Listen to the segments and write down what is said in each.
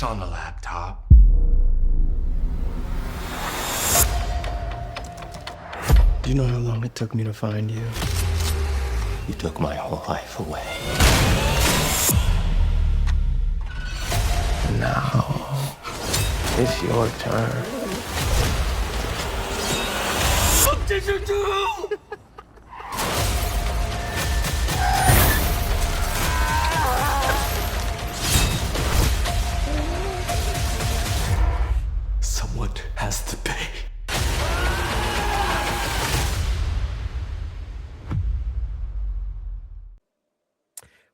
on the laptop. Do you know how long it took me to find you? You took my whole life away. And now, it's your turn. What did you do? Someone has to pay.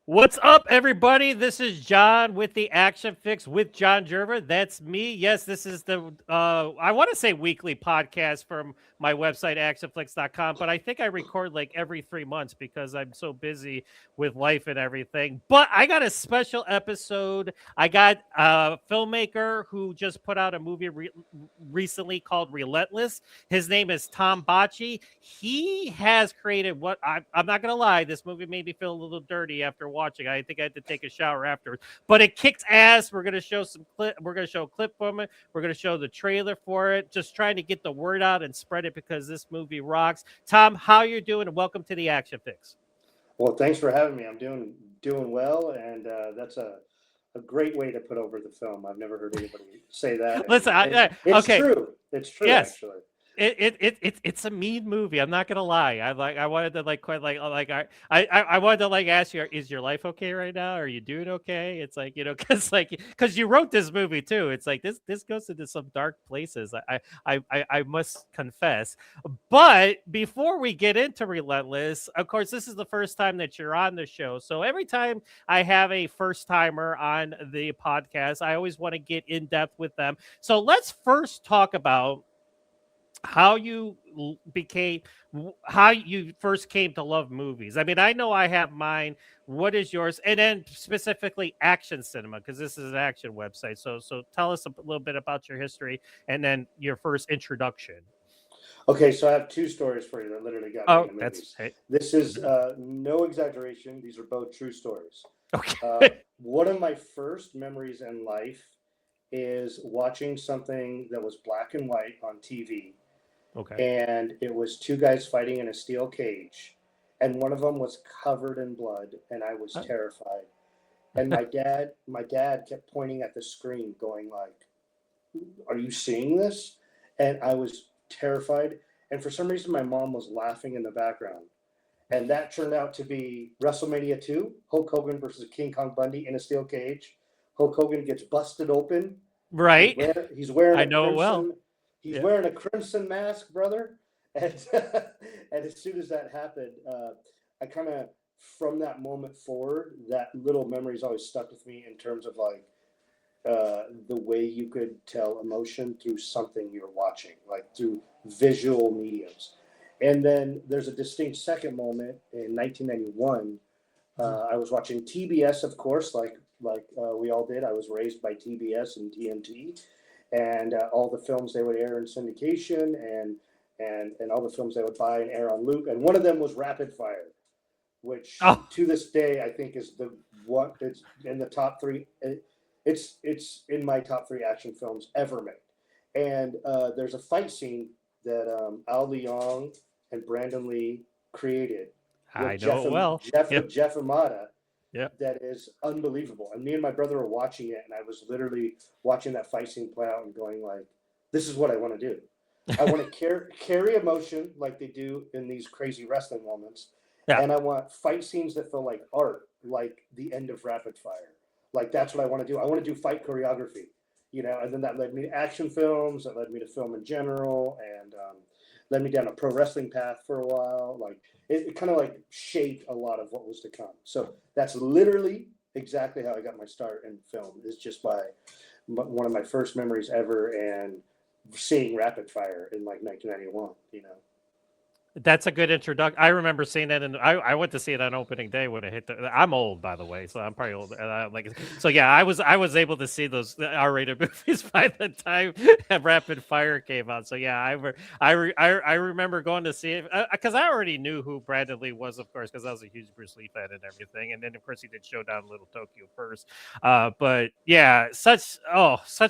What's up, everybody? This is John with the ACTION-FLIX with John Jerva. That's me. Yes, this is the, I want to say weekly podcast from my website, actionflix.com, but I think I record like every 3 months because I'm so busy with life and everything. But I got a special episode. I got a filmmaker who just put out a movie recently called Relentless. His name is Tom Botchii. He has created what I'm not going to lie, this movie made me feel a little dirty after watching. I think I had to take a shower afterwards, but it kicked ass. We're going to show some clip. We're going to show a clip from it. We're going to show the trailer for it. Just trying to get the word out and spread it because this movie rocks. Tom, how you doing? And welcome to the ACTION-FLIX. Well, thanks for having me. I'm doing well, and that's a great way to put over the film. I've never heard anybody say that. Listen, it's okay. true. It's true. Yes. Actually. It's a mean movie. I'm not gonna lie. I wanted to I wanted to ask you, is your life okay right now? Are you doing okay? It's like, because you wrote this movie too. It's like this goes into some dark places. I must confess. But before we get into Relentless, of course, this is the first time that you're on the show. So every time I have a first timer on the podcast, I always want to get in depth with them. So let's first talk about how you first came to love movies. I mean, I know I have mine. What is yours? And then specifically action cinema, because this is an action website. So tell us a little bit about your history and then your first introduction. Okay, so I have two stories for you that literally got me into movies. This is no exaggeration. These are both true stories. Okay. One of my first memories in life is watching something that was black and white on TV. Okay. And it was two guys fighting in a steel cage, and one of them was covered in blood, and I was terrified. And my dad kept pointing at the screen, going like, "Are you seeing this?" And I was terrified. And for some reason, my mom was laughing in the background, and that turned out to be WrestleMania 2, Hulk Hogan versus King Kong Bundy in a steel cage. Hulk Hogan gets busted open. Right. He's wearing. I know it well. He's wearing a crimson mask, brother. And and as soon as that happened, I kind of, from that moment forward, that little memory's always stuck with me in terms of like the way you could tell emotion through something you're watching, like through visual mediums. And then there's a distinct second moment in 1991. I was watching TBS, of course, like we all did. I was raised by TBS and TNT. And all the films they would air in syndication, and all the films they would buy and air on loop. And one of them was Rapid Fire, which to this day I think is it's in the top three. It's in my top 3 action films ever made. And there's a fight scene that Al Leong and Brandon Lee created. I know it well. Jeff Amata. Yeah, that is unbelievable. And me and my brother were watching it, and I was literally watching that fight scene play out and going like, "This is what I want to do. I want to carry emotion like they do in these crazy wrestling moments, and I want fight scenes that feel like art, like the end of Rapid Fire. Like that's what I want to do. I want to do fight choreography, And then that led me to action films. That led me to film in general, and led me down a pro wrestling path for a while. Like it kind of like shaped a lot of what was to come. So that's literally exactly how I got my start in film. It's just by one of my first memories ever, and seeing Rapid Fire in like 1991. That's a good introduction. I remember seeing that, and I went to see it on opening day when it hit. I'm old, by the way, so I'm probably old. And so yeah, I was able to see those R-rated movies by the time Rapid Fire came out. So yeah, I remember going to see it because I already knew who Brandon Lee was, of course, because I was a huge Bruce Lee fan and everything. And then of course he did Showdown in Little Tokyo first. But yeah, such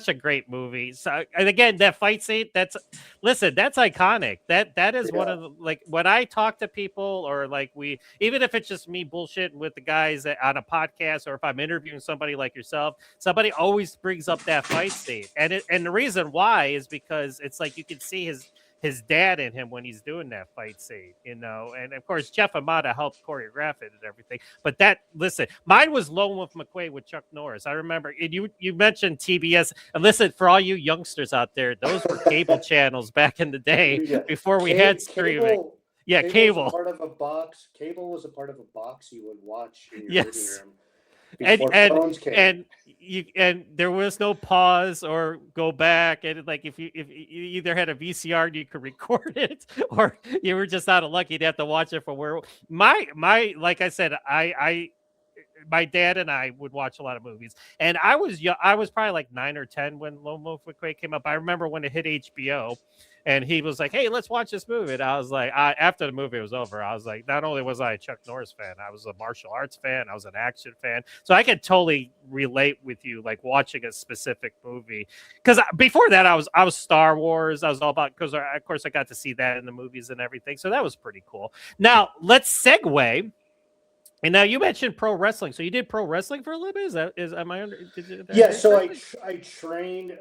a great movie. So, and again, that fight scene, listen, that's iconic. That is one Yeah. of the, like, when I talk to people, or like even if it's just me bullshitting with the guys on a podcast, or if I'm interviewing somebody like yourself, somebody always brings up that fight scene. And the reason why is because it's like you can see his dad in him when he's doing that fight scene, and of course Jeff Amata helped choreograph it and everything. But listen, mine was Lone Wolf McQuade with Chuck Norris. I remember, and you mentioned TBS, and listen, for all you youngsters out there, those were cable channels back in the day Yeah. before we had streaming. Yeah, Cable was cable. a part of a box. Cable was a part of a box you would watch in your living Yes. room And before phones came. and there was no pause or go back, and like if you either had a VCR and you could record it, or you were just out of luck, you'd have to watch it from where my like I said, I my dad and I would watch a lot of movies, and I was young. I was probably like 9 or 10 when Lone Wolf McQuade came up. I remember when it hit HBO, and he was like, "Hey, let's watch this movie." And I was like, after the movie was over, I was like, not only was I a Chuck Norris fan, I was a martial arts fan, I was an action fan, so I could totally relate with you, like watching a specific movie. Because before that, I was Star Wars. I was all about, because of course I got to see that in the movies and everything, so that was pretty cool. Now let's segue. And now you mentioned pro wrestling. So you did pro wrestling for a little bit? Am I under? Yeah, so I trained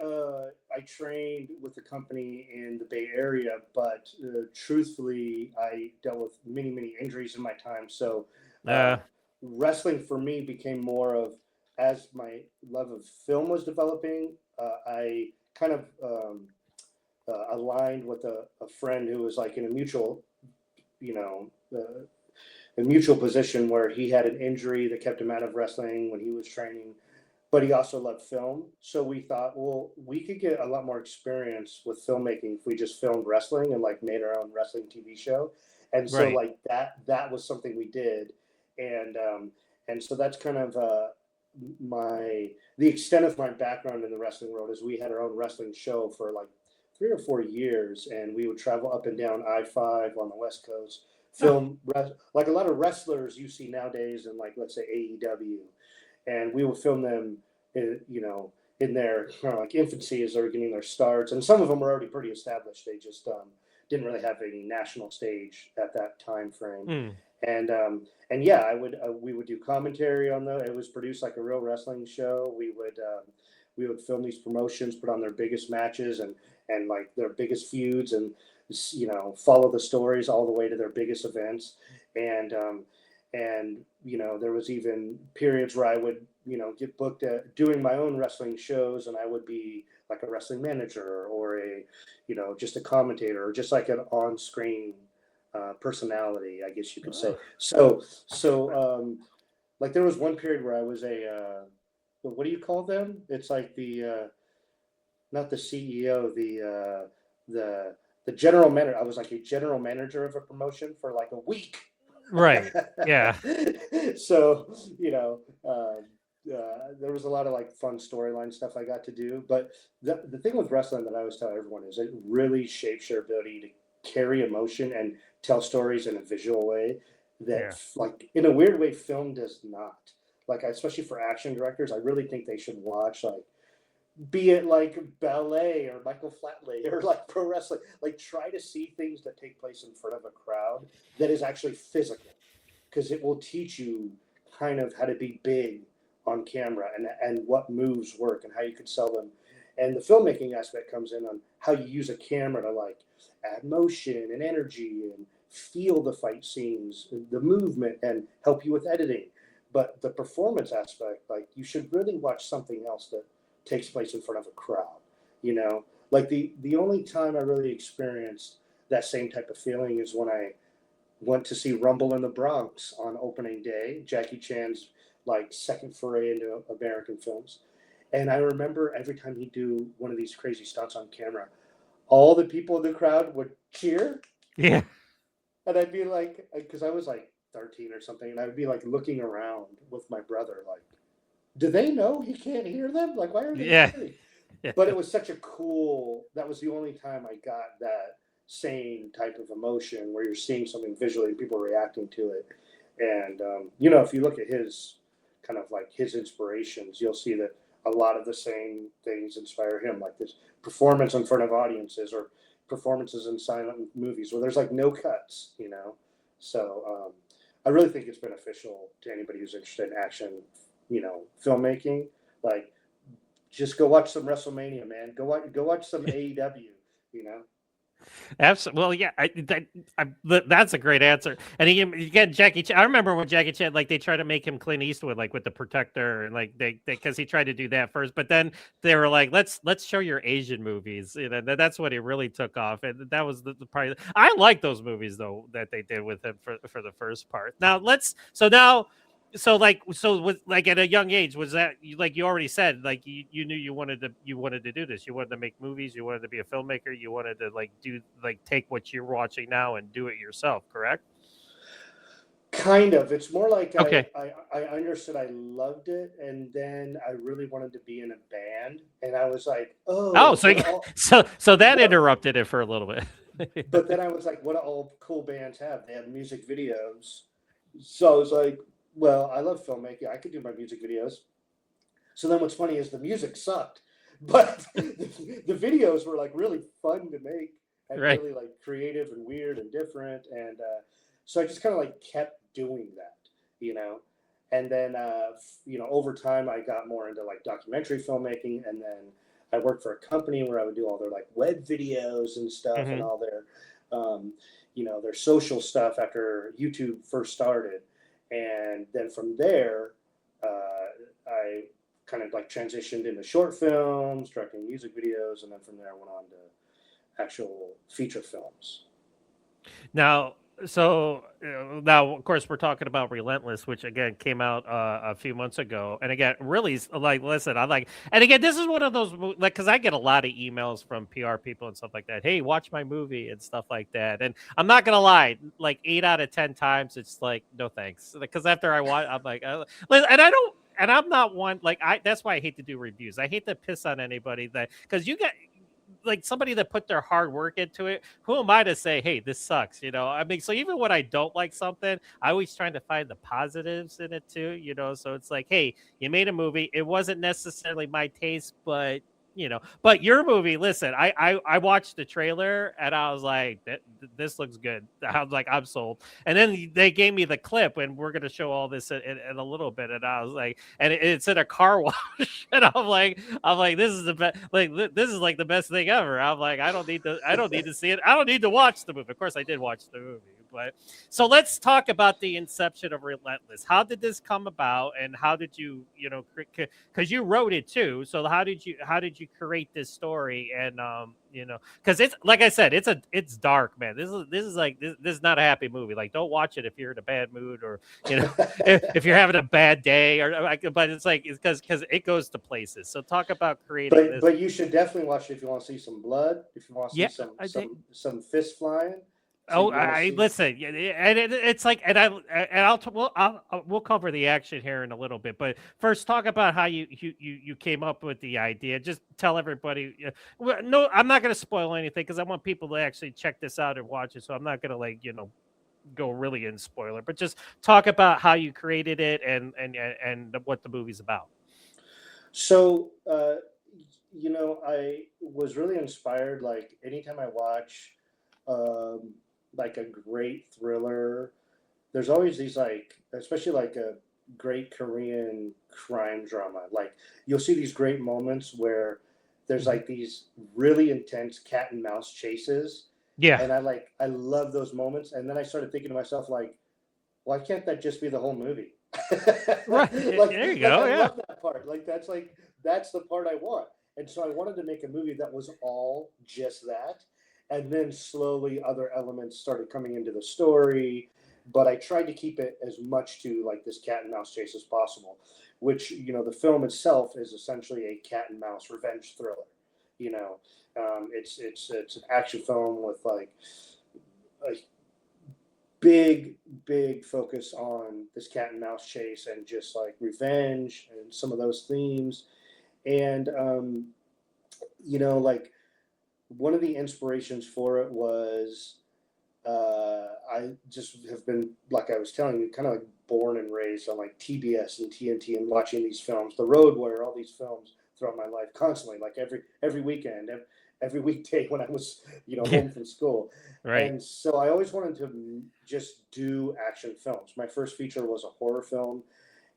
with the company in the Bay Area, but truthfully, I dealt with many injuries in my time. So wrestling for me became more of, as my love of film was developing. I kind of aligned with a friend who was like in a mutual, a mutual position where he had an injury that kept him out of wrestling when he was training, but he also loved film. So we thought, well, we could get a lot more experience with filmmaking if we just filmed wrestling and like made our own wrestling TV show. And so Right. like that was something we did. And so that's kind of the extent of my background in the wrestling world is we had our own wrestling show for like 3 or 4 years, and we would travel up and down I-5 on the West Coast, film like a lot of wrestlers you see nowadays in, like, let's say AEW, and we would film them in their kind of like infancy as they were getting their starts, and some of them were already pretty established. They just didn't really have any national stage at that time frame. And yeah, we would do commentary on it was produced like a real wrestling show. We would film these promotions, put on their biggest matches and like their biggest feuds, and follow the stories all the way to their biggest events. And there was even periods where I would get booked at doing my own wrestling shows, and I would be like a wrestling manager or a just a commentator, or just like an on-screen personality, I guess you could say. So like there was one period where I was what do you call them? It's like the not the CEO, the general manager. I was like a general manager of a promotion for like a week. Right. Yeah. So there was a lot of like fun storyline stuff I got to do. But the thing with wrestling that I always tell everyone is it really shapes your ability to carry emotion and tell stories in a visual way that, like, in a weird way, film does not. Like, especially for action directors, I really think they should watch, like, be it like ballet or Michael Flatley or like pro wrestling, like try to see things that take place in front of a crowd that is actually physical, because it will teach you kind of how to be big on camera and what moves work and how you could sell them. And the filmmaking aspect comes in on how you use a camera to like add motion and energy and feel the fight scenes, the movement, and help you with editing. But the performance aspect, like, you should really watch something else that takes place in front of a crowd. Like the only time I really experienced that same type of feeling is when I went to see Rumble in the Bronx on opening day, Jackie Chan's like second foray into American films. And I remember every time he'd do one of these crazy stunts on camera, all the people in the crowd would cheer. Yeah. And I'd be like, because I was like 13 or something, and I would be like looking around with my brother, like, do they know he can't hear them? Like, why are they Yeah. cheering? But it was such a cool, that was the only time I got that same type of emotion where you're seeing something visually and people reacting to it. And, if you look at his kind of like his inspirations, you'll see that a lot of the same things inspire him, like this performance in front of audiences or performances in silent movies where there's like no cuts, So I really think it's beneficial to anybody who's interested in action, filmmaking. Like, just go watch some WrestleMania, man. Go watch some AEW. You know. Absolutely. Well, yeah, that's a great answer. And again, Jackie Chan. I remember when Jackie Chan, like, they tried to make him Clint Eastwood, like with the Protector, and like they because he tried to do that first, but then they were like, let's show your Asian movies. That's what he really took off, and that was the part. I like those movies though that they did with him for the first part. So with like at a young age, was that like you already said, like you knew you wanted to do this, you wanted to make movies, you wanted to be a filmmaker, you wanted to take what you're watching now and do it yourself, correct? Kind of. It's more like Okay. I understood I loved it, and then I really wanted to be in a band, and I was like, Oh, so that interrupted it for a little bit. But then I was like, what do all cool bands have? They have music videos. So I was like, well, I love filmmaking. I could do my music videos. So then what's funny is the music sucked, but the videos were like really fun to make and Right. really like creative and weird and different. And so I just kind of like kept doing that. And then, over time I got more into like documentary filmmaking. And then I worked for a company where I would do all their like web videos and stuff and all their social stuff after YouTube first started. And then from there, I kind of like transitioned into short films, directing music videos, and then from there I went on to actual feature films. Now, of course, we're talking about Relentless, which again came out a few months ago, and again, really, like, listen, and again, this is one of those, like, because I get a lot of emails from PR people and stuff like that. Hey, watch my movie and stuff like that, and I'm not gonna lie, like 8 out of 10 times, it's like, no thanks, because after I watch, I'm like, and I don't. And I'm not one like that's why I hate to do reviews. I hate to piss on anybody because you get like somebody that put their hard work into it. Who am I to say, hey, this sucks? I mean, so even when I don't like something, I always trying to find the positives in it too. So it's like, hey, you made a movie. It wasn't necessarily my taste, but but your movie, listen, I watched the trailer and I was like, this looks good. I was like, I'm sold. And then they gave me the clip, and we're gonna show all this in a little bit. And I was like, and it's in a car wash, and I'm like, this is the best. Like, this is like the best thing ever. I'm like, I don't need to see it. I don't need to watch the movie. Of course, I did watch the movie. But so let's talk about the inception of Relentless. How did this come about, and how did you, because you wrote it too. So how did you create this story? And because it's like I said, it's dark, man. This is not a happy movie. Like, don't watch it if you're in a bad mood, or if you're having a bad day, but it's because it goes to places. So talk about creating this. But you should definitely watch it if you want to see some blood, if you want to see some fist flying. So listen, and it's like, we'll cover the action here in a little bit, but first talk about how you came up with the idea. Just tell everybody. No, I'm not going to spoil anything because I want people to actually check this out and watch it. So I'm not going to go really in spoiler, but just talk about how you created it and what the movie's about. So I was really inspired. Like, anytime I watch like a great thriller, there's always these, like, especially like a great Korean crime drama, like you'll see these great moments where there's like these really intense cat and mouse chases. Yeah. And I love those moments. And then I started thinking to myself, like, why can't that just be the whole movie? Right. There you go. I love that part. That's the part I want. And so I wanted to make a movie that was all just that. And then slowly other elements started coming into the story, but I tried to keep it as much to like this cat and mouse chase as possible, which, the film itself is essentially a cat and mouse revenge thriller. It's an action film with like a big focus on this cat and mouse chase and just like revenge and some of those themes. And like one of the inspirations for it was I just have been, like I was telling you, kind of like born and raised on like TBS and TNT and watching these films, The Road Warrior, all these films throughout my life constantly, like every weekend, every weekday when I was home from school. Right. And so I always wanted to just do action films. My first feature was a horror film,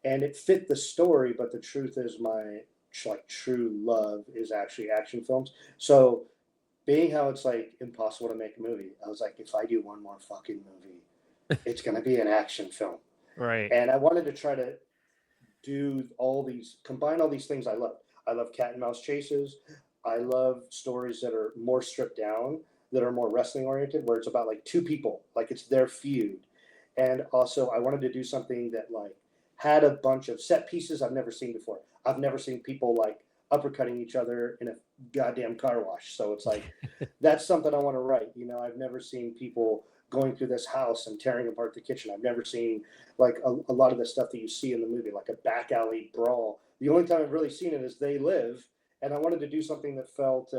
and it fit the story, but the truth is my like true love is actually action films. So being how it's like impossible to make a movie, I was like, if I do one more fucking movie, it's gonna be an action film. Right. And I wanted to try to combine all these things I love. I love cat and mouse chases. I love stories that are more stripped down, that are more wrestling oriented, where it's about like two people, like it's their feud. And also I wanted to do something that like had a bunch of set pieces I've never seen before. I've never seen people like uppercutting each other in a goddamn car wash. So it's like, that's something I want to write. I've never seen people going through this house and tearing apart the kitchen. I've never seen like a lot of the stuff that you see in the movie, like a back alley brawl. The only time I've really seen it is They Live. And I wanted to do something that felt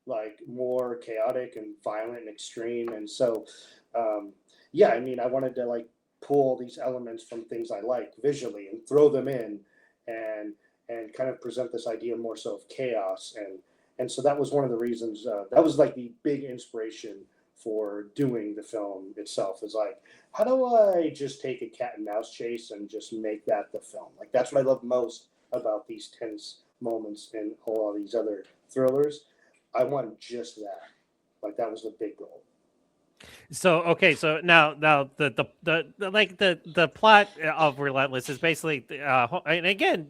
like more chaotic and violent and extreme. And so, I wanted to like pull these elements from things I like visually and throw them in and kind of present this idea more so of chaos. And so that was one of the reasons, that was like the big inspiration for doing the film itself, is like, how do I just take a cat and mouse chase and just make that the film? Like, that's what I love most about these tense moments in all of these other thrillers. I want just that. Like, that was the big goal. So okay, so now the plot of Relentless is basically and again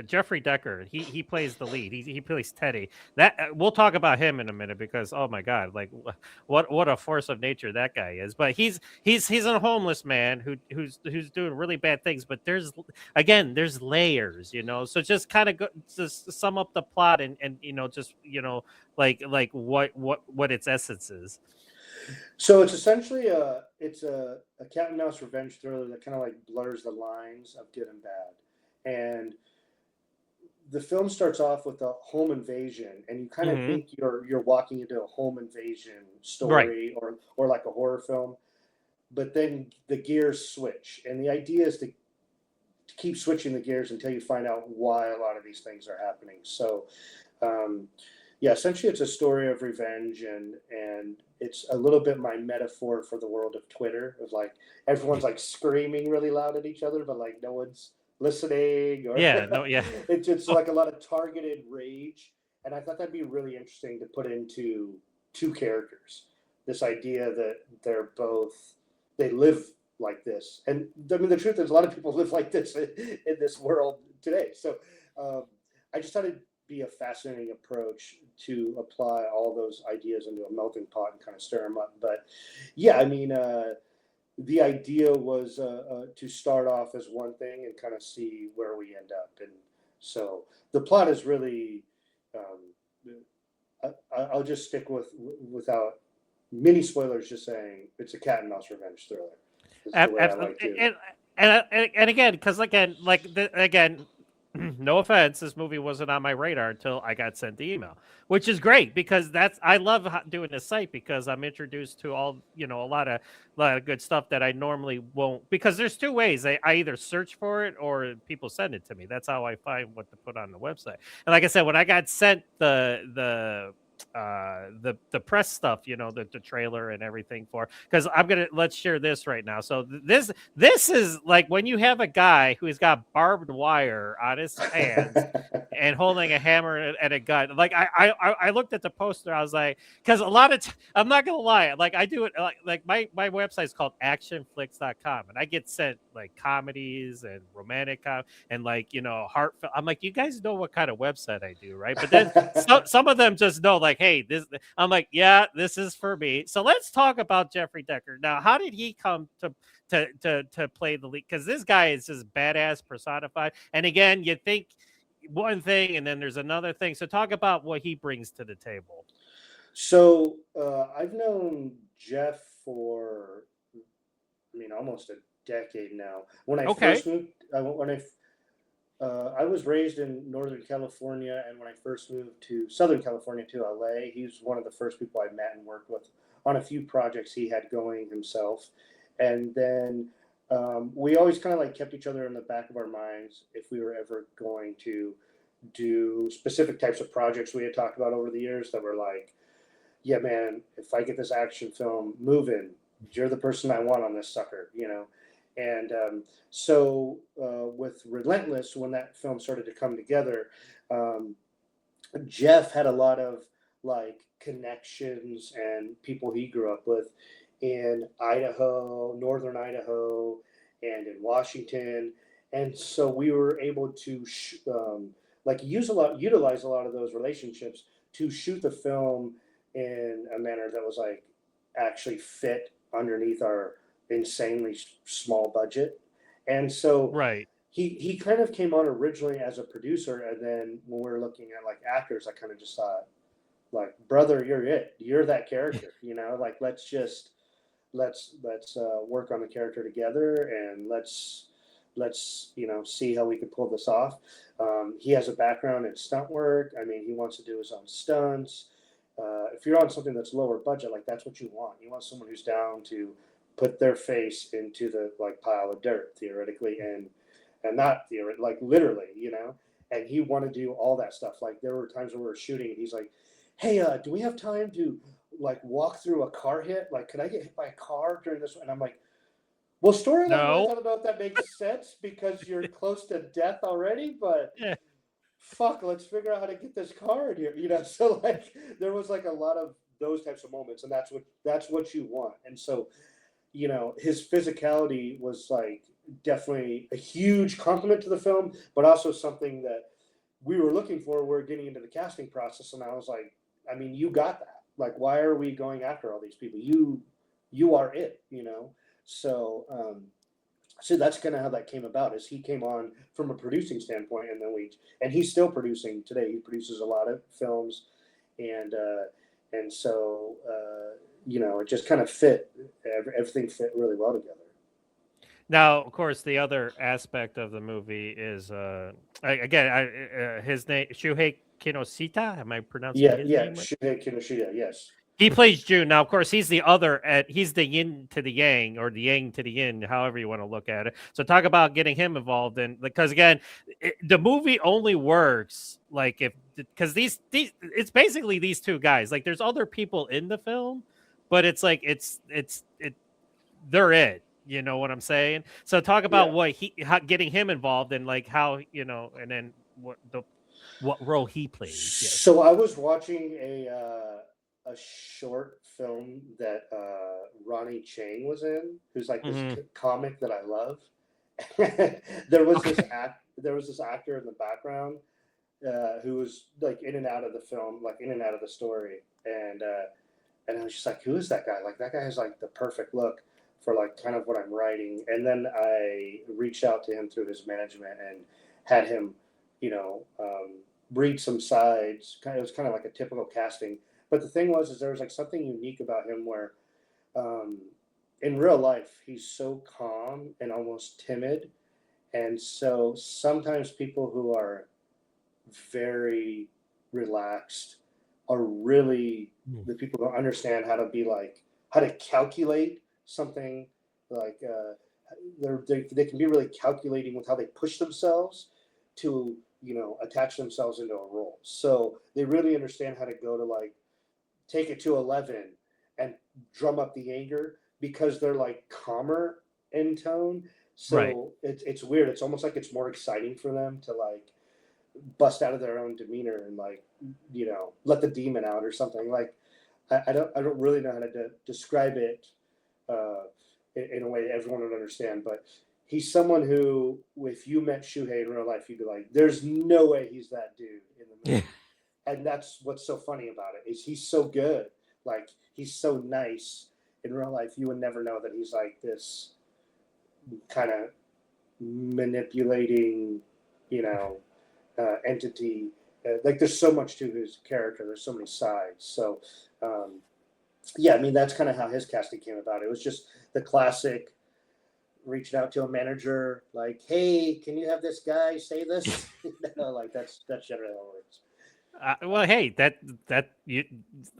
Jeffrey Decker, he plays the lead. He plays Teddy. That we'll talk about him in a minute, because oh my god, like what a force of nature that guy is. But he's a homeless man who's doing really bad things. But there's layers, So just kind of just sum up the plot and just like what its essence is. So it's essentially a cat and mouse revenge thriller that kind of like blurs the lines of good and bad. And the film starts off with a home invasion, and you kind of think you're walking into a home invasion story, right, or like a horror film. But then the gears switch, and the idea is to keep switching the gears until you find out why a lot of these things are happening. So essentially it's a story of revenge, and it's a little bit my metaphor for the world of Twitter, of like everyone's like screaming really loud at each other, but like no one's listening, or it's just like a lot of targeted rage. And I thought that'd be really interesting to put into two characters, this idea that they live like this. And I mean, the truth is a lot of people live like this in this world today. So I just thought it'd be a fascinating approach to apply all those ideas into a melting pot and kind of stir them up. But the idea was to start off as one thing and kind of see where we end up. And so the plot is really, I'll just stick without many spoilers, just saying it's a cat and mouse revenge thriller. Absolutely. And again, because again, no offense, this movie wasn't on my radar until I got sent the email, which is great, because I love doing this site, because I'm introduced to all, a lot of good stuff that I normally won't, because there's two ways. I either search for it or people send it to me. That's how I find what to put on the website. And like I said, when I got sent the press stuff, the trailer and everything, because let's share this right now. So this is like when you have a guy who's got barbed wire on his hands and holding a hammer and a gun. Like I looked at the poster, I was like, because a lot of I'm not gonna lie, like I do it like my website is called ACTION-FLIX.com, and I get sent like comedies and romantic and like heartfelt. I'm like, you guys know what kind of website I do, right? But then some of them just know, like, hey, this. I'm like, yeah, this is for me. So let's talk about Jeffrey Decker. Now, how did he come to play the lead? Because this guy is just badass personified. And again, you think one thing and then there's another thing. So talk about what he brings to the table. So I've known Jeff for almost a decade now. When I Okay. first moved, I was raised in Northern California, and when I first moved to Southern California, to LA, he's one of the first people I met and worked with on a few projects he had going himself. And then we always kind of like kept each other in the back of our minds if we were ever going to do specific types of projects we had talked about over the years that were like, yeah, man, if I get this action film moving, you're the person I want on this sucker, you know? And so with Relentless, when that film started to come together, um, Jeff had a lot of like connections and people he grew up with in Idaho, northern Idaho, and in Washington. And so we were able to like utilize a lot of those relationships to shoot the film in a manner that was like actually fit underneath our insanely small budget. And so Right. he kind of came on originally as a producer, and then when we were looking at like actors, I kind of just thought, like, brother, you're it. You're that character, you know. Like, let's work on the character together, and let's see how we can pull this off. He has a background in stunt work. I mean, he wants to do his own stunts. If you're on something that's lower budget, like that's what you want. You want someone who's down to put their face into the like pile of dirt, theoretically, and not theoretically, like literally, you know. And he wanted to do all that stuff. Like there were times when we were shooting, and he's like, "Hey, do we have time to like walk through a car hit? Like, could I get hit by a car during this?" And I'm like, "Well, storyline wise, No. I don't know if that makes sense because you're close to death already, but Yeah. fuck, let's figure out how to get this car in here." You know, so like there was like a lot of those types of moments, and that's what you want. And so, you know, his physicality was like definitely a huge compliment to the film, but also something that we were looking for. We're getting into the casting process, and I was like, I mean, you got that. Like, why are we going after all these people? You are it, you know. So so that's kind of how that came about. Is he came on from a producing standpoint, and then and he's still producing today. He produces a lot of films, and so you know, it just kind of fit. Everything fit really well together. Now, of course, the other aspect of the movie is his name Shuhei Kinoshita. Am I pronouncing his name right? Shuhei Kinoshita, yes. He plays June. Now, of course, he's the other. He's the yin to the yang, or the yang to the yin, however you want to look at it. So, talk about getting him involved in, because again, the movie only works like if because these it's basically these two guys. Like, there's other people in the film, but it's like they're it. You know what I'm saying? So, talk about getting him involved and like how, and then what role he plays. Yes. So I was watching a short film that Ronnie Chang was in, who's like this comic that I love. There was this actor in the background who was like in and out of the film, like in and out of the story, and I was just like, who is that guy? Like that guy has like the perfect look for like kind of what I'm writing. And then I reached out to him through his management and had him, read some sides. It was kind of like a typical casting. But the thing was, is there was like something unique about him where, in real life, he's so calm and almost timid, and so sometimes people who are very relaxed are really the people who understand how to be like how to calculate something. Like they can be really calculating with how they push themselves to attach themselves into a role. So they really understand how to go to like take it to 11 and drum up the anger because they're like calmer in tone. So Right. It's weird. It's almost like it's more exciting for them to like bust out of their own demeanor and like let the demon out or something. Like I don't really know how to describe it in a way everyone would understand, but he's someone who, if you met Shuhei in real life, you'd be like, there's no way he's that dude in the movie. And that's what's so funny about it, is he's so good. Like, he's so nice. In real life, you would never know that he's like this kind of manipulating, entity. Like, there's so much to his character. There's so many sides. So, yeah, I mean, that's kind of how his casting came about. It was just the classic, reaching out to a manager, like, hey, can you have this guy say this? Like that's generally how it works. Well, hey, that you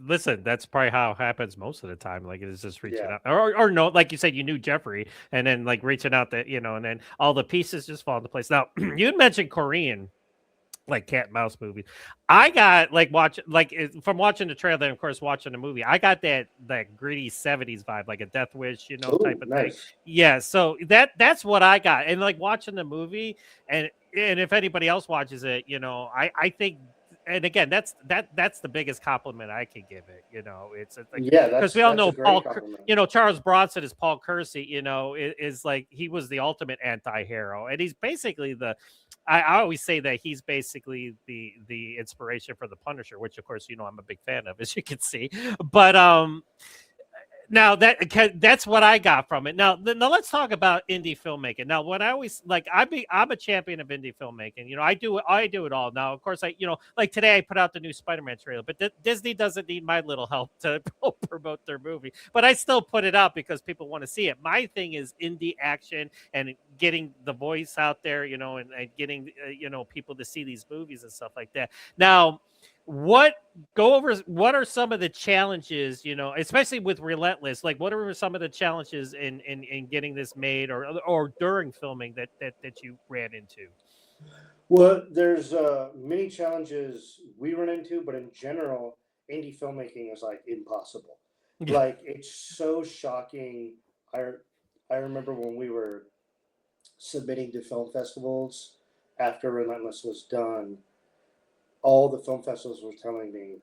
listen. That's probably how it happens most of the time. Like, it's just reaching Yeah. out, or no, like you said, you knew Jeffrey, and then like reaching out that and then all the pieces just fall into place. Now, you had mentioned Korean, like cat and mouse movies. I got like from watching the trailer and of course watching the movie. I got that gritty 70s vibe, like a Death Wish, type Ooh, of thing. nice. Yeah, so that's what I got. And like watching the movie, and if anybody else watches it, I think. And again, that's the biggest compliment I can give it. It's like, Yeah, because we all that's a know great compliment. Charles Bronson is Paul Kersey. Is like he was the ultimate anti-hero, and he's basically I always say that he's basically the inspiration for the Punisher, which of course I'm a big fan of, as you can see. But now that's what I got from it. Now let's talk about indie filmmaking. Now, what I always like, I'm a champion of indie filmmaking. I do it all. Now, of course, like today I put out the new Spider-Man trailer, but Disney doesn't need my little help to promote their movie. But I still put it out because people want to see it. My thing is indie action and getting the voice out there, and getting people to see these movies and stuff like that. Now, what are some of the challenges, especially with Relentless? Like, what are some of the challenges in getting this made or during filming that you ran into? Well, there's many challenges we run into, but in general, indie filmmaking is like impossible. Like it's so shocking. I remember when we were submitting to film festivals after Relentless was done, all the film festivals were telling me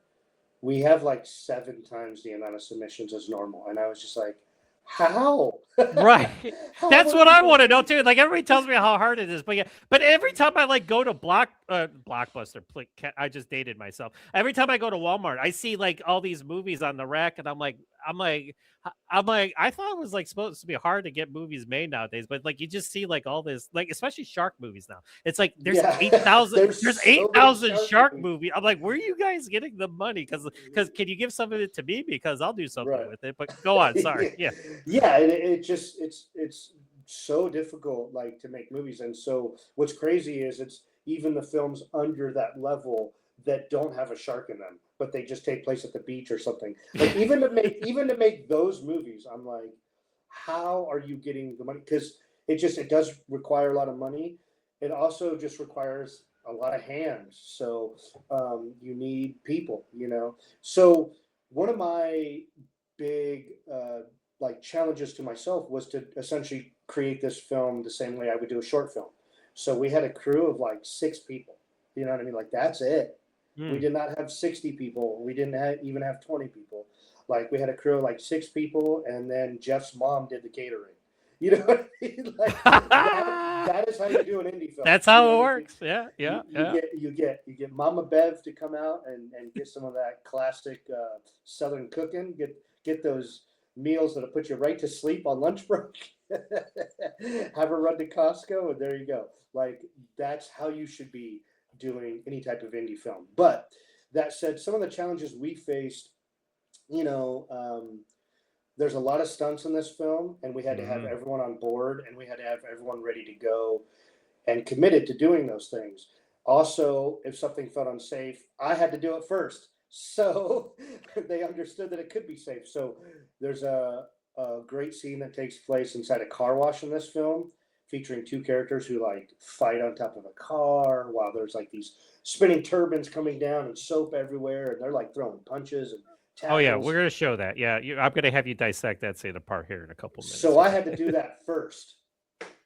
we have like 7 times the amount of submissions as normal, and I was just like, how? Right. That's How are what you I want to getting know too. Like everybody tells me how hard it is, but every time I like go to Blockbuster, I just dated myself. Every time I go to Walmart, I see like all these movies on the rack, and I'm like, I thought it was like supposed to be hard to get movies made nowadays, but like you just see like all this, like especially shark movies now. It's like there's Yeah. 8,000, There's there's so many 8,000 shark shark movies. movies. I'm like, where are you guys getting the money? Because can you give some of it to me? Because I'll do something Right. with it. But go on, sorry. Yeah. Yeah, and it just it's so difficult like to make movies, and so what's crazy is it's even the films under that level that don't have a shark in them, but they just take place at the beach or something. Like even to make those movies, I'm like, how are you getting the money? Because it does require a lot of money. It also just requires a lot of hands. So you need people, So one of my big like challenges to myself was to essentially create this film the same way I would do a short film. So we had a crew of like 6 people. You know what I mean? Like that's it. We did not have 60 people. We didn't even have 20 people. Like we had a crew of like 6 people, and then Jeff's mom did the catering. You know what I mean? Like that is how you do an indie film. That's how it works. Yeah, yeah, yeah. You get Mama Bev to come out and get some of that classic Southern cooking. Get those meals that'll put you right to sleep on lunch break. Have her run to Costco, and there you go. Like that's how you should be doing any type of indie film. But that said, some of the challenges we faced, there's a lot of stunts in this film, and we had to have everyone on board, and we had to have everyone ready to go and committed to doing those things. Also, if something felt unsafe, I had to do it first. So they understood that it could be safe. So there's a great scene that takes place inside a car wash in this film, featuring 2 characters who like fight on top of a car while there's like these spinning turbines coming down and soap everywhere, and they're like throwing punches and tackles. Oh yeah, we're gonna show that. Yeah, I'm gonna have you dissect that scene apart here in a couple minutes. So I had to do that first.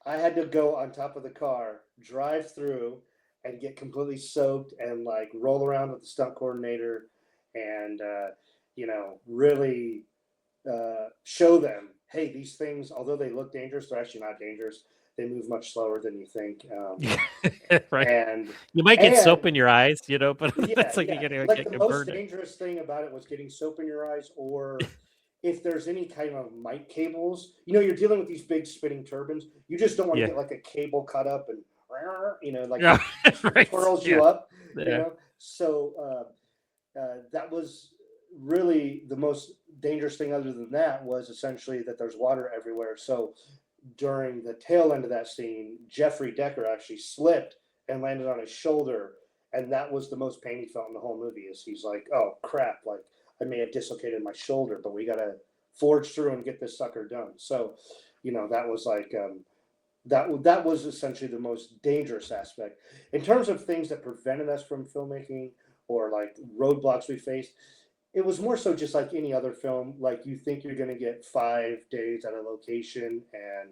I had to go on top of the car, drive through, and get completely soaked, and like roll around with the stunt coordinator, and really show them, hey, these things, although they look dangerous, they're actually not dangerous. They move much slower than you think. Right. And you might get soap in your eyes, but that's like yeah. you're Like getting the most burned. dangerous thing about it was getting soap in your eyes, or if there's any kind of mic cables, you're dealing with these big spinning turbines. You just don't want to get like a cable cut up and right. twirls you up. So that was really the most dangerous thing. Other than that, was essentially that there's water everywhere. So during the tail end of that scene, Jeffrey Decker actually slipped and landed on his shoulder. And that was the most pain he felt in the whole movie, is he's like, oh crap, like I may have dislocated my shoulder, but we got to forge through and get this sucker done. So, that was like, that was essentially the most dangerous aspect. In terms of things that prevented us from filmmaking or like roadblocks we faced, it was more so just like any other film. Like you think you're going to get 5 days at a location and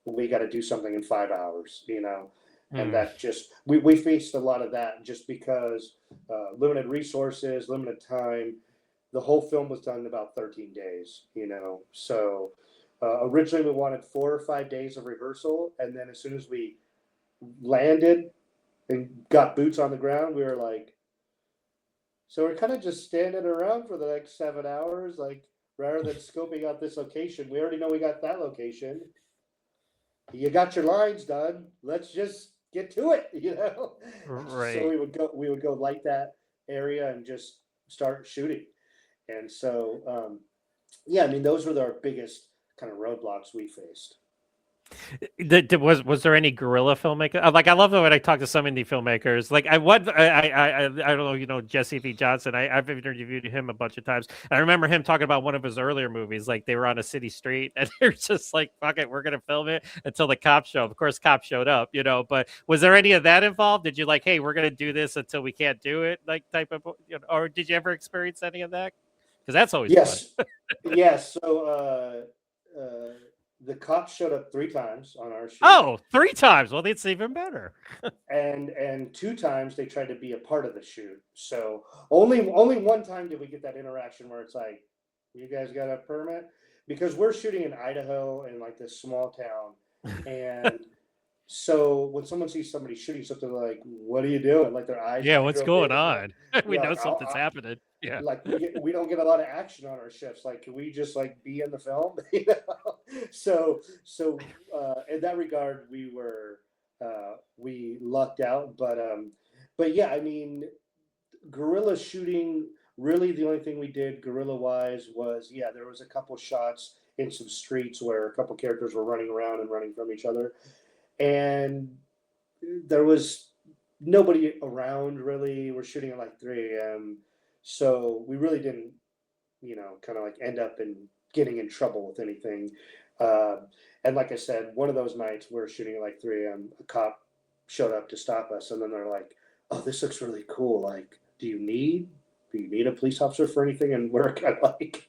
we got to do something in 5 hours, and that just, we faced a lot of that just because limited resources, limited time. The whole film was done in about 13 days, so originally we wanted 4 or 5 days of rehearsal. And then as soon as we landed and got boots on the ground, we were like, so we're kind of just standing around for the next 7 hours, like rather than scoping out this location. We already know we got that location. You got your lines done. Let's just get to it, Right. So we would go light that area and just start shooting. And so, yeah, I mean, those were our biggest kind of roadblocks we faced. Was there any guerrilla filmmaker? Like I love the way I talk to some indie filmmakers. Like I don't know, Jesse V. Johnson. I've interviewed him a bunch of times. I remember him talking about one of his earlier movies. Like they were on a city street and they're just like, "Fuck it, we're gonna film it until the cops show up." Of course, cops showed up, But was there any of that involved? Did you like, "Hey, we're gonna do this until we can't do it," like type of, or did you ever experience any of that? Because that's always Yes, fun. yes. So the cops showed up 3 times on our shoot. Oh, 3 times. Well, that's even better. and 2 times they tried to be a part of the shoot. So only 1 time did we get that interaction where it's like, you guys got a permit? Because we're shooting in Idaho in like this small town. And so when someone sees somebody shooting something, like, what are you doing? Like their eyes. Yeah, what's going big, on? We know like, something's happening. Yeah. Like we don't get a lot of action on our shifts. Like, can we just like be in the film? So in that regard, we lucked out. But yeah, I mean, guerrilla shooting. Really, the only thing we did guerrilla wise was, there was a couple shots in some streets where a couple characters were running around and running from each other, and there was nobody around really. We're shooting at like 3 a.m. So we really didn't, kind of like end up in getting in trouble with anything. And like I said, one of those nights we're shooting at like 3 a.m. A cop showed up to stop us, and then they're like, "Oh, this looks really cool. Like, do you need a police officer for anything?" And we're kind of like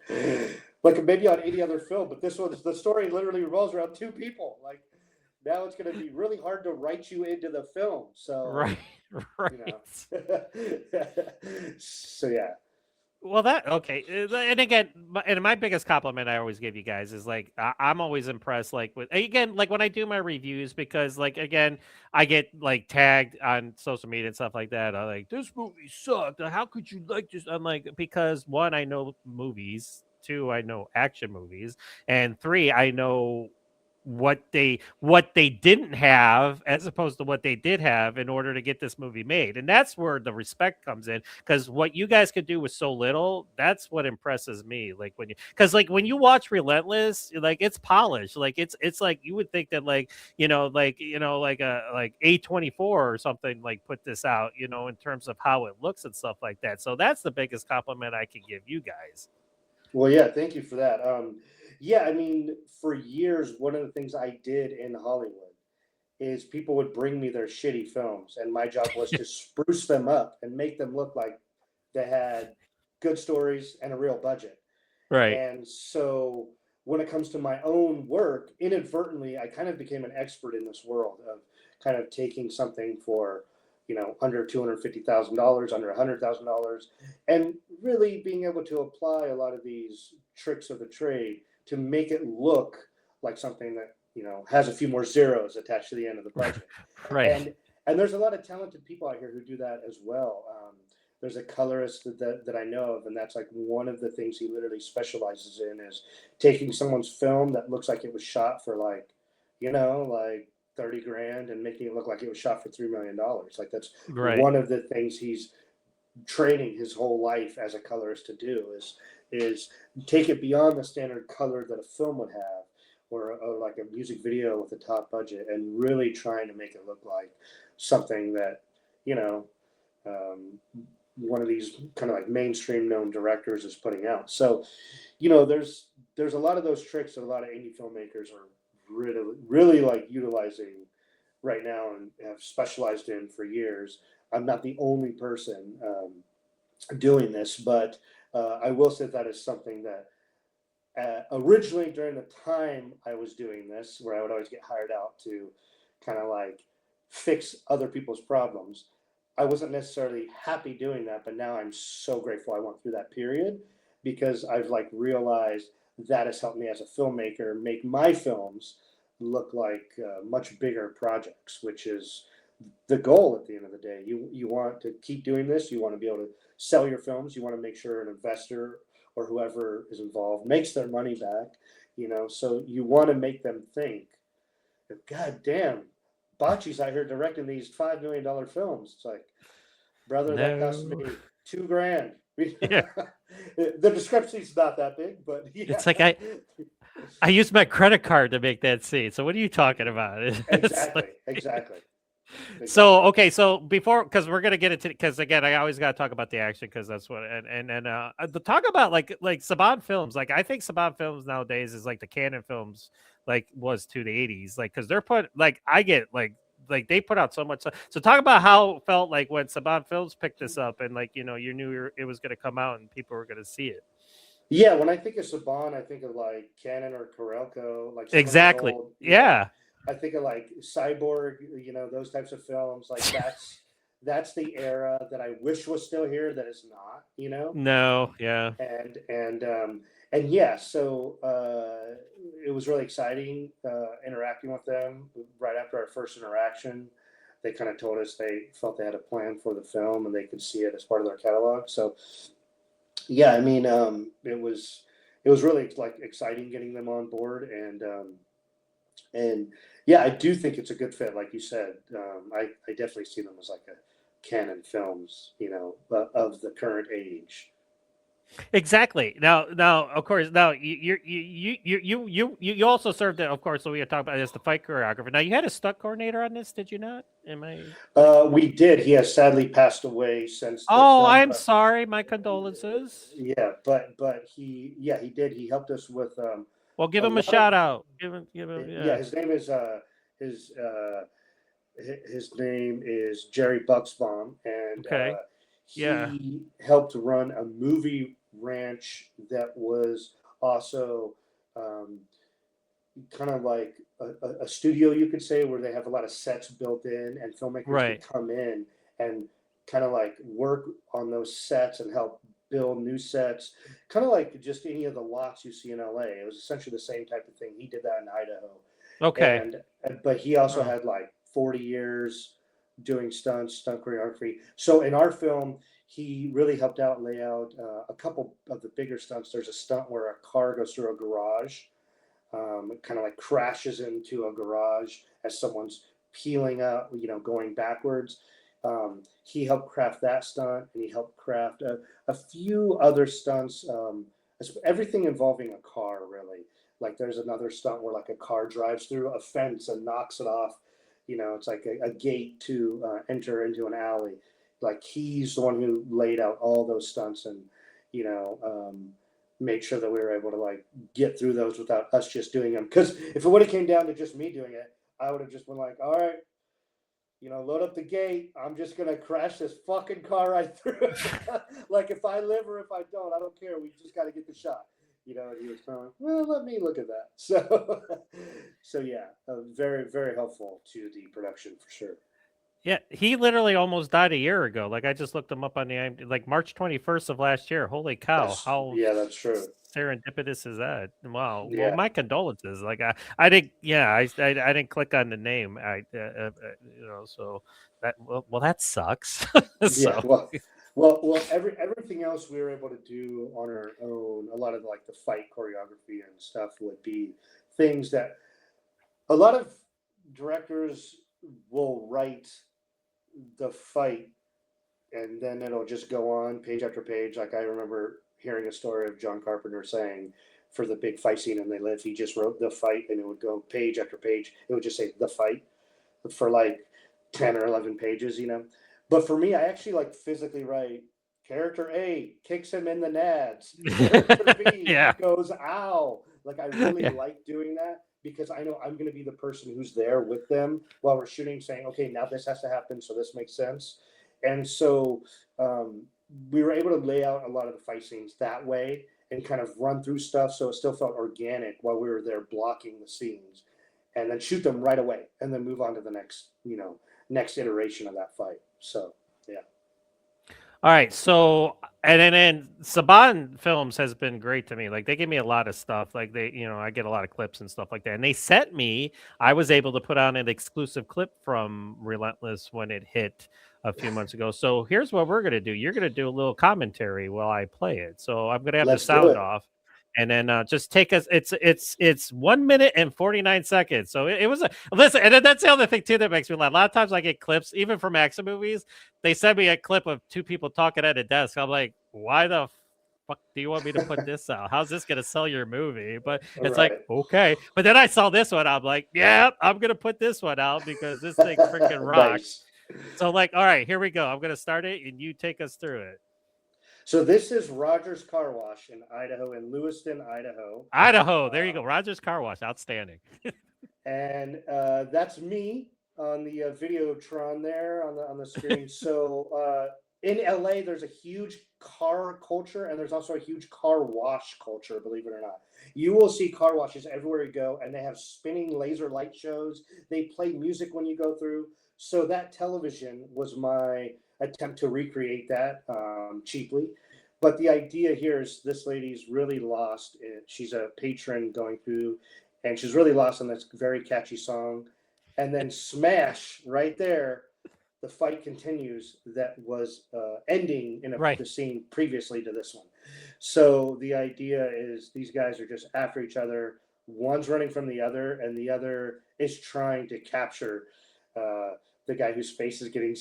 maybe on any other film, but this one's, the story literally revolves around 2 people. Like, now it's going to be really hard to write you into the film. So Right. So yeah. Well, okay. And again, my biggest compliment I always give you guys is like I'm always impressed. Like with, again, like when I do my reviews, because like again, I get like tagged on social media and stuff like that. I'm like, this movie sucked. How could you like this? I'm like, because 1, I know movies. 2, I know action movies, and 3, I know what they didn't have as opposed to what they did have in order to get this movie made. And that's where the respect comes in, because what you guys could do with so little, that's what impresses me. Like when you watch Relentless, like it's polished, like it's like you would think that like like A24 or something like put this out, in terms of how it looks and stuff like that. So that's the biggest compliment I can give you guys. Well, yeah, thank you for that. Yeah, I mean, for years, one of the things I did in Hollywood is people would bring me their shitty films, and my job was to spruce them up and make them look like they had good stories and a real budget. Right. And so when it comes to my own work, inadvertently, I kind of became an expert in this world of kind of taking something for, under $250,000, under $100,000, and really being able to apply a lot of these tricks of the trade to make it look like something that, has a few more zeros attached to the end of the budget. Right. And there's a lot of talented people out here who do that as well. There's a colorist that I know of, and that's like one of the things he literally specializes in, is taking someone's film that looks like it was shot for like 30 grand and making it look like it was shot for $3 million. Like that's Right. one of the things he's training his whole life as a colorist to do, is take it beyond the standard color that a film would have, or like a music video with a top budget, and really trying to make it look like something that, you know, um, one of these kind of like mainstream known directors is putting out. So, you know, there's a lot of those tricks that a lot of indie filmmakers are really like utilizing right now and have specialized in for years. I'm not the only person doing this, but I will say that is something that originally during the time I was doing this, where I would always get hired out to kind of like fix other people's problems, I wasn't necessarily happy doing that, but now I'm so grateful I went through that period, because I've like realized that has helped me as a filmmaker make my films look like much bigger projects, which is the goal at the end of the day. You want to keep doing this. You want to be able to sell your films. You want to make sure an investor or whoever is involved makes their money back. You know, so you want to make them think, God damn, Botchie's out here directing these $5 million films. It's like, brother, that cost No. me $2,000. Yeah. The discrepancy's not that big, but yeah. It's like I used my credit card to make that scene. So what are you talking about? It's Exactly, like- exactly. So okay, so before, because we're gonna get into, because again, I always gotta talk about the action, because that's what, and the talk about like Saban films. Like I think Saban films nowadays is like the Canon films like was to the 80s, like because they're put like I get like they put out so much stuff. So talk about how it felt like when Saban films picked this up, and like, you know, you knew it was gonna come out and people were gonna see it. Yeah, when I think of Saban, I think of like Canon or Corelco, like some of those Exactly. old, Yeah. I think of like Cyborg, you know, those types of films. Like that's the era that I wish was still here that is not, you know. No. Yeah. And yeah, so it was really exciting interacting with them. Right after our first interaction, they kind of told us they felt they had a plan for the film and they could see it as part of their catalog. So yeah, I mean, it was really like exciting getting them on board, and yeah, I do think it's a good fit, like you said. I definitely see them as like a Canon films, you know, of the current age. Exactly. Now, of course, now you also served it, of course. So we had talked about as the fight choreographer. Now you had a stunt coordinator on this, did you not? Am I? We did. He has sadly passed away since the Oh, film. I'm sorry. My condolences. Yeah, but he did. He helped us with Well, give a him a lot of. shout out. Give him. Yeah, Yeah. his name is his his name is Jerry Bucksbaum, and Okay. Yeah. he helped run a movie ranch that was also um, kind of like a studio, you could say, where they have a lot of sets built in, and filmmakers Right. could come in and kind of like work on those sets and help build new sets, kind of like just any of the lots you see in LA. It was essentially the same type of thing. He did that in Idaho, Okay. but he also Oh. had like 40 years doing stunt choreography. So in our film, he really helped out lay out a couple of the bigger stunts. There's a stunt where a car goes through a garage, it kind of like crashes into a garage as someone's peeling up, you know, going backwards. He helped craft that stunt, and he helped craft a few other stunts, everything involving a car, really. Like there's another stunt where like a car drives through a fence and knocks it off. You know, it's like a gate to enter into an alley. Like he's the one who laid out all those stunts and, you know, made sure that we were able to like get through those without us just doing them. Because if it would have came down to just me doing it, I would have just been like, all right, you know, load up the gate. I'm just gonna crash this fucking car right through. Like if I live or if I don't, I don't care. We just got to get the shot. You know, and he was kind of like, well, let me look at that. So, so yeah, very, very helpful to the production for sure. Yeah, he literally almost died a year ago. Like I just looked him up on the IMDb, like March 21st of last year. Holy cow! Yeah, that's true. Serendipitous is that? Wow. Well, Yeah. my condolences. Like I didn't. Yeah, I didn't click on the name. You know, so that well that sucks. Yeah. So Well. Everything else we were able to do on our own. A lot of like the fight choreography and stuff would be things that a lot of directors will write the fight and then it'll just go on page after page. Like I remember hearing a story of John Carpenter saying for the big fight scene in They Live. He just wrote the fight, and it would go page after page. It would just say the fight for like 10 or 11 pages, you know. But for me, I actually like physically write character A kicks him in the nads. Character B Yeah. goes ow. Like I really like doing that because I know I'm going to be the person who's there with them while we're shooting, saying, okay, now this has to happen, so this makes sense. And so we were able to lay out a lot of the fight scenes that way and kind of run through stuff so it still felt organic while we were there blocking the scenes, and then shoot them right away and then move on to the next, you know, next iteration of that fight. So yeah. All right, so and then Saban Films has been great to me. Like they give me a lot of stuff. Like they, you know, I get a lot of clips and stuff like that. And they sent me. I was able to put on an exclusive clip from Relentless when it hit a few months ago. So here's what we're gonna do. You're gonna do a little commentary while I play it. So I'm gonna have the Let's do sound it. off. And then just take us. It's 1 minute and 49 seconds. So it was a listen. And then that's the other thing too that makes me laugh. A lot of times I get clips, even from action movies. They send me a clip of two people talking at a desk. I'm like, why the fuck do you want me to put this out? How's this gonna sell your movie? But it's like, okay. But then I saw this one. I'm like, yeah, I'm gonna put this one out because this thing freaking rocks. Nice. So like, all right, here we go. I'm gonna start it and you take us through it. So this is Rogers Car Wash in Idaho, in Lewiston, Idaho. Idaho. There you go. Rogers Car Wash. Outstanding. And that's me on the Videotron there on the screen. So in LA, there's a huge car culture, and there's also a huge car wash culture, believe it or not. You will see car washes everywhere you go, and they have spinning laser light shows. They play music when you go through. So that television was my attempt to recreate that cheaply. But the idea here is this lady's really lost. She's a patron going through, and she's really lost on this very catchy song. And then smash right there, the fight continues that was ending in the scene previously to this one. So the idea is these guys are just after each other. One's running from the other, and the other is trying to capture the guy whose face is getting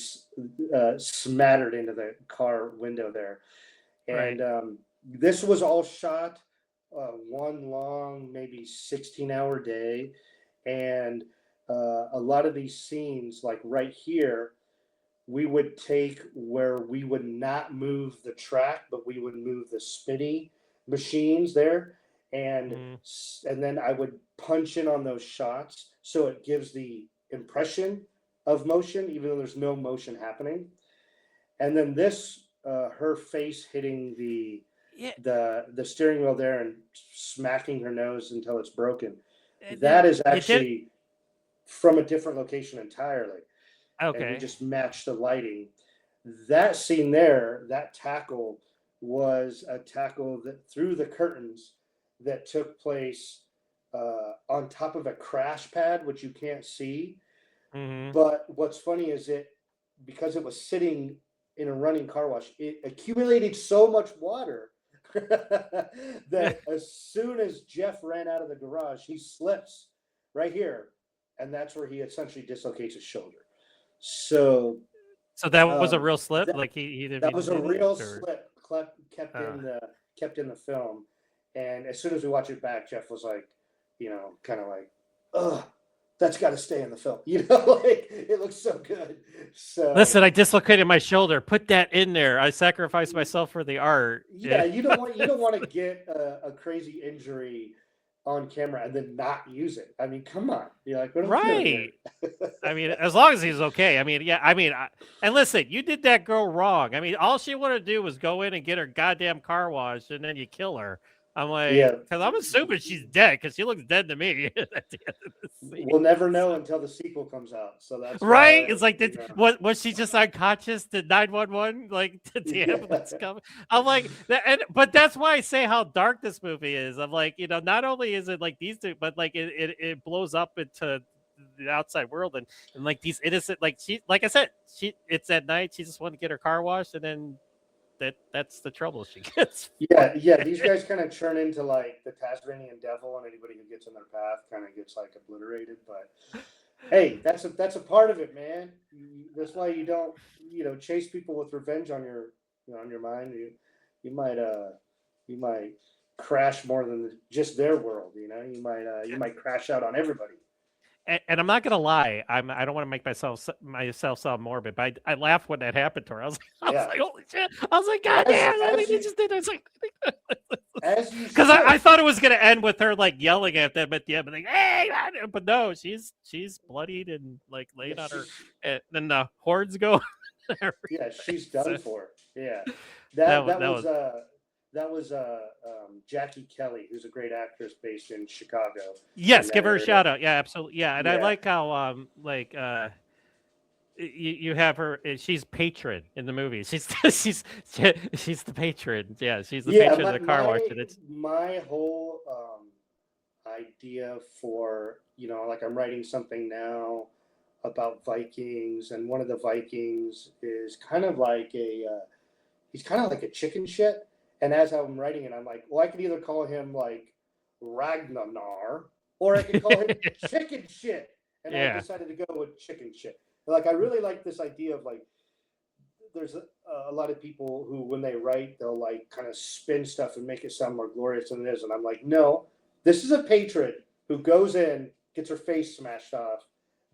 smattered into the car window there. And this was all shot one long, maybe 16-hour day. And a lot of these scenes, like right here, we would take where we would not move the track, but we would move the spinny machines there. And then I would punch in on those shots so it gives the impression of motion, even though there's no motion happening. And then this, her face hitting the steering wheel there and smacking her nose until it's broken. That is actually from a different location entirely. Okay. And we just matched the lighting. That scene there, that tackle was a tackle that through the curtains that took place on top of a crash pad, which you can't see. But what's funny is because it was sitting in a running car wash, it accumulated so much water that as soon as Jeff ran out of the garage, he slips right here, and that's where he essentially dislocates his shoulder. So that was a real slip. Like he that was a real slip kept in the film. And as soon as we watch it back, Jeff was like, you know, kind of like, ugh, that's got to stay in the film. You know, like it looks so good. So listen, I dislocated my shoulder. Put that in there. I sacrificed myself for the art. Yeah, you don't want to get a crazy injury on camera and then not use it. I mean, come on. You're like, what right. I mean, as long as he's okay. I mean, yeah. I mean, and listen, you did that girl wrong. I mean, all she wanted to do was go in and get her goddamn car washed, and then you kill her. I'm like, because I'm assuming she's dead because she looks dead to me at the end of the scene. We'll never know until the sequel comes out. So that's right. It's like, was she just unconscious? Did 911 like did the ambulance come? I'm like, but that's why I say how dark this movie is. I'm like, you know, not only is it like these two, but like it blows up into the outside world and like these innocent, like I said, it's at night. She just wanted to get her car washed, and then that's the trouble she gets. Yeah. These guys kind of turn into like the Tasmanian devil, and anybody who gets in their path kind of gets like obliterated. But hey, that's a part of it, man. That's why you don't, you know, chase people with revenge on your, you know, on your mind. You might crash more than just their world. You might crash out on everybody. And I'm not gonna lie, I don't want to make myself sound morbid, but I laughed when that happened to her. I was like, holy shit! I was like, God damn! I think he just did. I was like, as you because I thought it was gonna end with her like yelling at them at the end, but like, hey, man! But no, she's bloodied and like laid on her, and then the hordes go. Yeah, she's done for. Yeah, That that was Jackie Kelly, who's a great actress based in Chicago. Yes, give her a shout out. Yeah, absolutely. Yeah, and I like how you have her. She's patron in the movie. She's the patron. Yeah, she's the patron of the car wash. And it's my whole idea for like I'm writing something now about Vikings, and one of the Vikings is kind of like he's kind of like a chicken shit. And as I'm writing it, I'm like, well, I could either call him like Ragnar, or I could call him chicken shit. And I decided to go with chicken shit. Like, I really like this idea of like, there's a lot of people who, when they write, they'll like kind of spin stuff and make it sound more glorious than it is. And I'm like, no, this is a patron who goes in, gets her face smashed off.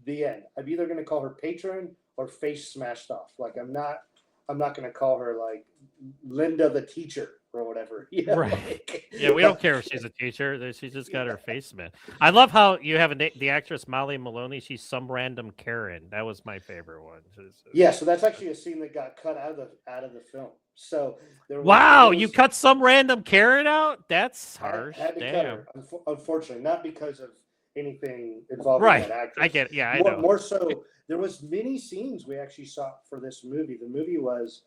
The end. I'm either going to call her patron or face smashed off. Like, I'm not going to call her like Linda the teacher or whatever. Right. Yeah, we don't care if she's a teacher. She's just got her face, man. I love how you have the actress Molly Maloney. She's some random Karen. That was my favorite one. Yeah, so that's actually a scene that got cut out of the film. So you cut some random Karen out? That's harsh. Had to Damn. cut her, unfortunately, not because of anything involving that actress. I get it. Yeah, I know. More so, there was many scenes we actually shot for this movie. The movie was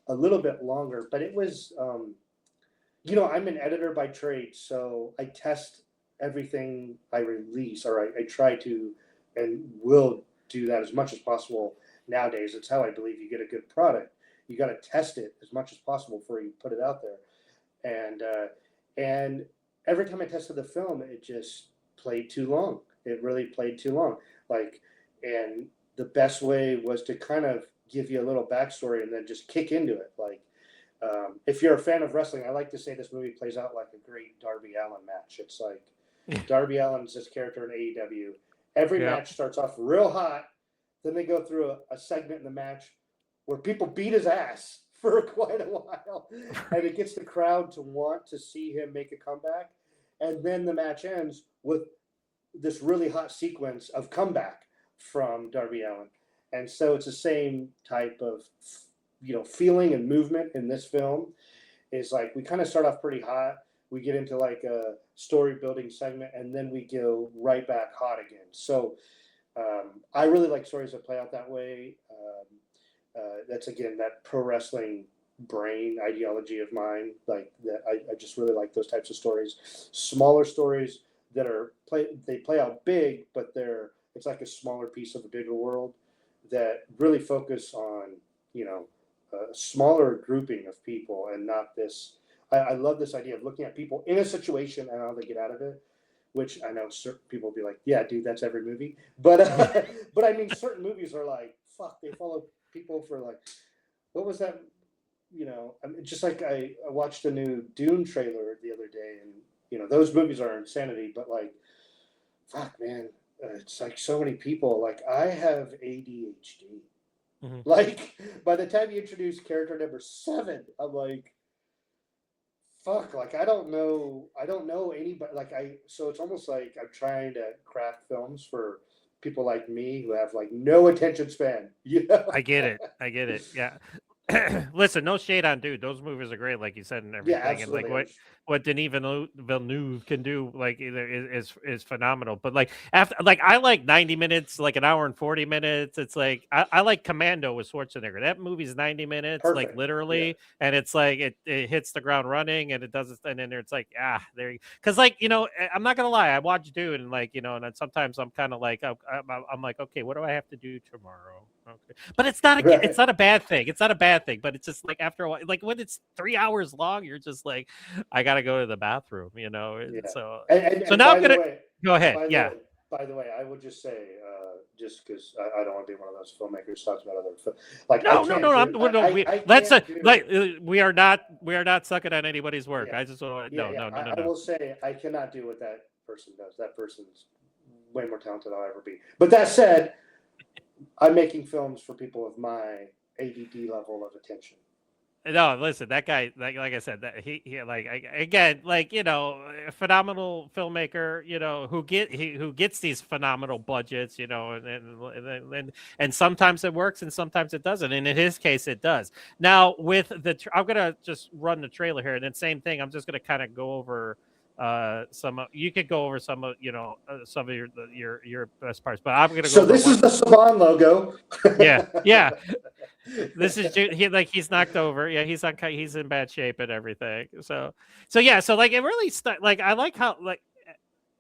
a little bit longer, but it was, I'm an editor by trade, so I test everything I release, or I try to and will do that as much as possible nowadays. It's how I believe you get a good product. You got to test it as much as possible before you put it out there. And every time I tested the film, it just played too long. It really played too long. And the best way was to kind of give you a little backstory and then just kick into it. Like, if you're a fan of wrestling, I like to say this movie plays out like a great Darby Allin match. It's like Darby Allin's this character in AEW. Every match starts off real hot. Then they go through a segment in the match where people beat his ass for quite a while. And it gets the crowd to want to see him make a comeback. And then the match ends with this really hot sequence of comeback from Darby Allin. And so it's the same type of, feeling and movement in this film. Is like, we kind of start off pretty hot. We get into like a story building segment, and then we go right back hot again. So I really like stories that play out that way. That's, again, that pro wrestling brain ideology of mine. Like, that I just really like those types of stories. Smaller stories that they play out big, but it's like a smaller piece of a bigger world that really focus on, a smaller grouping of people, and not this. I love this idea of looking at people in a situation and how they get out of it, which I know certain people will be like, yeah, dude, that's every movie. But but I mean, certain movies are like, fuck, they follow people for like, what was that? Just like I watched the new Dune trailer the other day, and those movies are insanity, but like, fuck, man, it's like so many people. Like, I have ADHD. Mm-hmm. Like, by the time you introduce character number 7, I'm like, fuck, like, I don't know anybody. Like, so it's almost like I'm trying to craft films for people like me who have like no attention span. I get it. Yeah. Listen, no shade on dude. Those movies are great, like you said, and everything. Yeah, and like what Denis Villeneuve can do, like, is phenomenal. But like, after, like, I like 90 minutes, like an hour and 40 minutes. It's like I like Commando with Schwarzenegger. That movie's 90 minutes, perfect. Like literally, and it's like it hits the ground running, and it does, and then it's like there, because like I'm not gonna lie, I watch Dude, and like and then sometimes I'm kind of like I'm like, okay, what do I have to do tomorrow? Okay, but it's not it's not a bad thing. It's not a bad thing, but it's just like after a while, like when it's 3 hours long, you're just like, I gotta go to the bathroom, So now I'm gonna go ahead. By the way, I would just say, just because I don't want to be one of those filmmakers who talks about other like we are not sucking at anybody's work. Yeah. I just want Yeah, no. I will say I cannot do what that person does. That person's way more talented than I'll ever be. But that said, I'm making films for people of my ADD level of attention. No, listen, that guy, like I said, that he again, like, you know, a phenomenal filmmaker, you know, who gets these phenomenal budgets, you know, and sometimes it works and sometimes it doesn't, and in his case, it does. Now, with the, I'm gonna just run the trailer here, and then same thing. I'm just gonna kind of go over you could go over some of, you know, some of your best parts, but I'm gonna go. So this is the Saban logo. Yeah. This is he's knocked over. Yeah, he's in bad shape and everything. So yeah, so like it really like I like how like,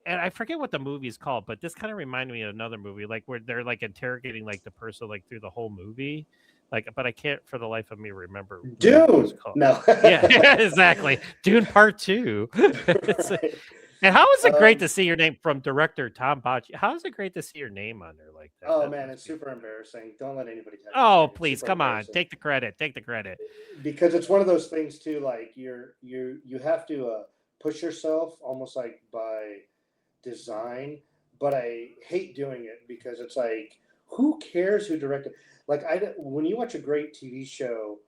and I forget what the movie's called, but this kind of reminded me of another movie, like where they're like interrogating like the person like through the whole movie. Like, but I can't for the life of me remember. Dune. No. yeah, exactly. Dune Part 2. Right. And how is it great to see your name from director Tom Botchii? How is it great to see your name on there like that? Oh man, it's super embarrassing. Don't let anybody tell you. Oh, please, come on, take the credit. Take the credit. Because it's one of those things too. Like you have to push yourself almost like by design. But I hate doing it because it's like, who cares who directed? Like when you watch a great TV show,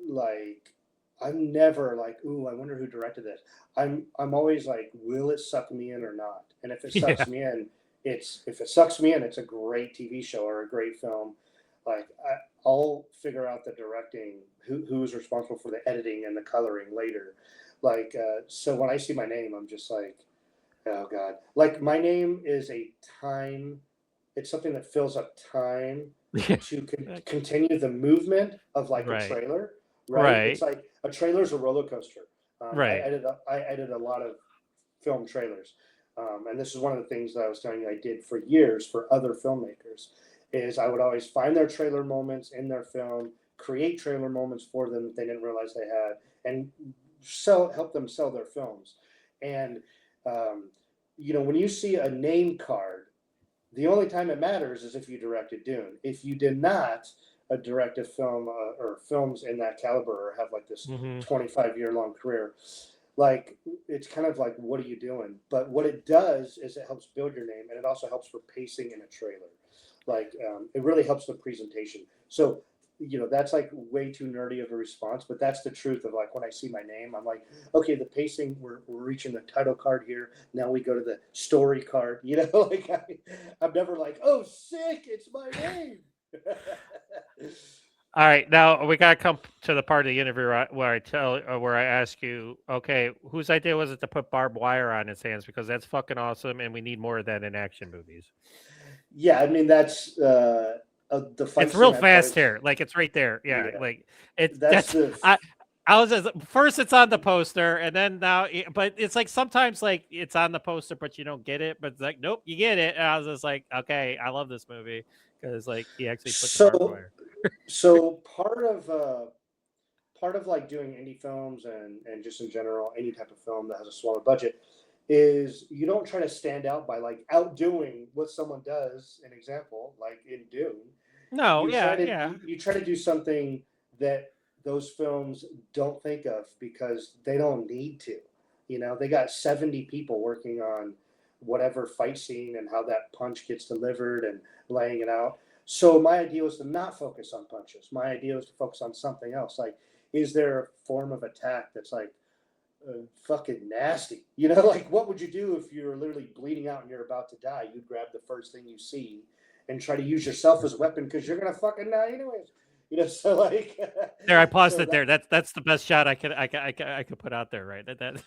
like I'm never like, ooh, I wonder who directed this. I'm always like, will it suck me in or not? And if it sucks me in, it's a great TV show or a great film. Like I'll figure out the directing, who's responsible for the editing and the coloring later. Like so when I see my name, I'm just like, oh God. Like my name is a time. It's something that fills up time to continue the movement of like a trailer. Right. It's like a trailer is a roller coaster. I edit a lot of film trailers. And this is one of the things that I was telling you I did for years for other filmmakers is I would always find their trailer moments in their film, create trailer moments for them that they didn't realize they had, and help them sell their films. And, you know, when you see a name card, the only time it matters is if you directed Dune. If you did not direct a film or films in that caliber or have like this 25-year long career, like it's kind of like, what are you doing? But what it does is it helps build your name, and it also helps for pacing in a trailer. Like it really helps the presentation. So, you know, that's like way too nerdy of a response, but that's the truth of like when I see my name, I'm like, okay, the pacing, we're reaching the title card here. Now we go to the story card, you know, like I'm never like, oh, sick, it's my name. All right, now we gotta come to the part of the interview where I ask you, okay, whose idea was it to put barbed wire on his hands? Because that's fucking awesome, and we need more of that in action movies. Yeah, I mean that's the fight. It's real fast here, like it's right there. Yeah. Like that's I was just, first it's on the poster, and then now, but it's like sometimes like it's on the poster, but you don't get it. But it's like, nope, you get it. And I was just like, okay, I love this movie because like he actually put the barbed wire. So part of like doing indie films and just in general any type of film that has a smaller budget is you don't try to stand out by like outdoing what someone does. An example, like in Dune. No, you try to do something that those films don't think of because they don't need to. You know, they got 70 people working on whatever fight scene and how that punch gets delivered and laying it out. So my idea was to not focus on punches. My idea was to focus on something else. Like, is there a form of attack that's like fucking nasty? You know, like what would you do if you're literally bleeding out and you're about to die? You'd grab the first thing you see and try to use yourself as a weapon because you're gonna fucking die anyways. You know, so like there, I paused it there. That's the best shot I could put out there, right? And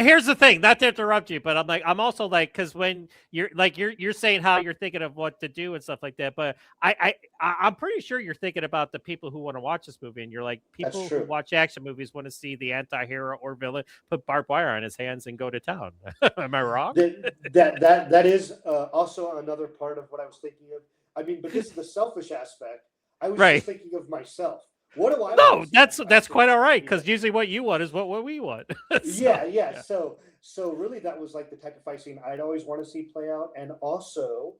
here's the thing, not to interrupt you, but I'm also like, because when you're saying how you're thinking of what to do and stuff like that, but I'm pretty sure you're thinking about the people who want to watch this movie, and you're like, people who watch action movies want to see the anti-hero or villain put barbed wire on his hands and go to town. Am I wrong? That is also another part of what I was thinking of. I mean, but this is the selfish aspect. I was just thinking of myself. what do I No, want to see? that's quite all right, because usually what you want is what we want. Yeah. So really, that was like the type of fight scene I'd always want to see play out, and also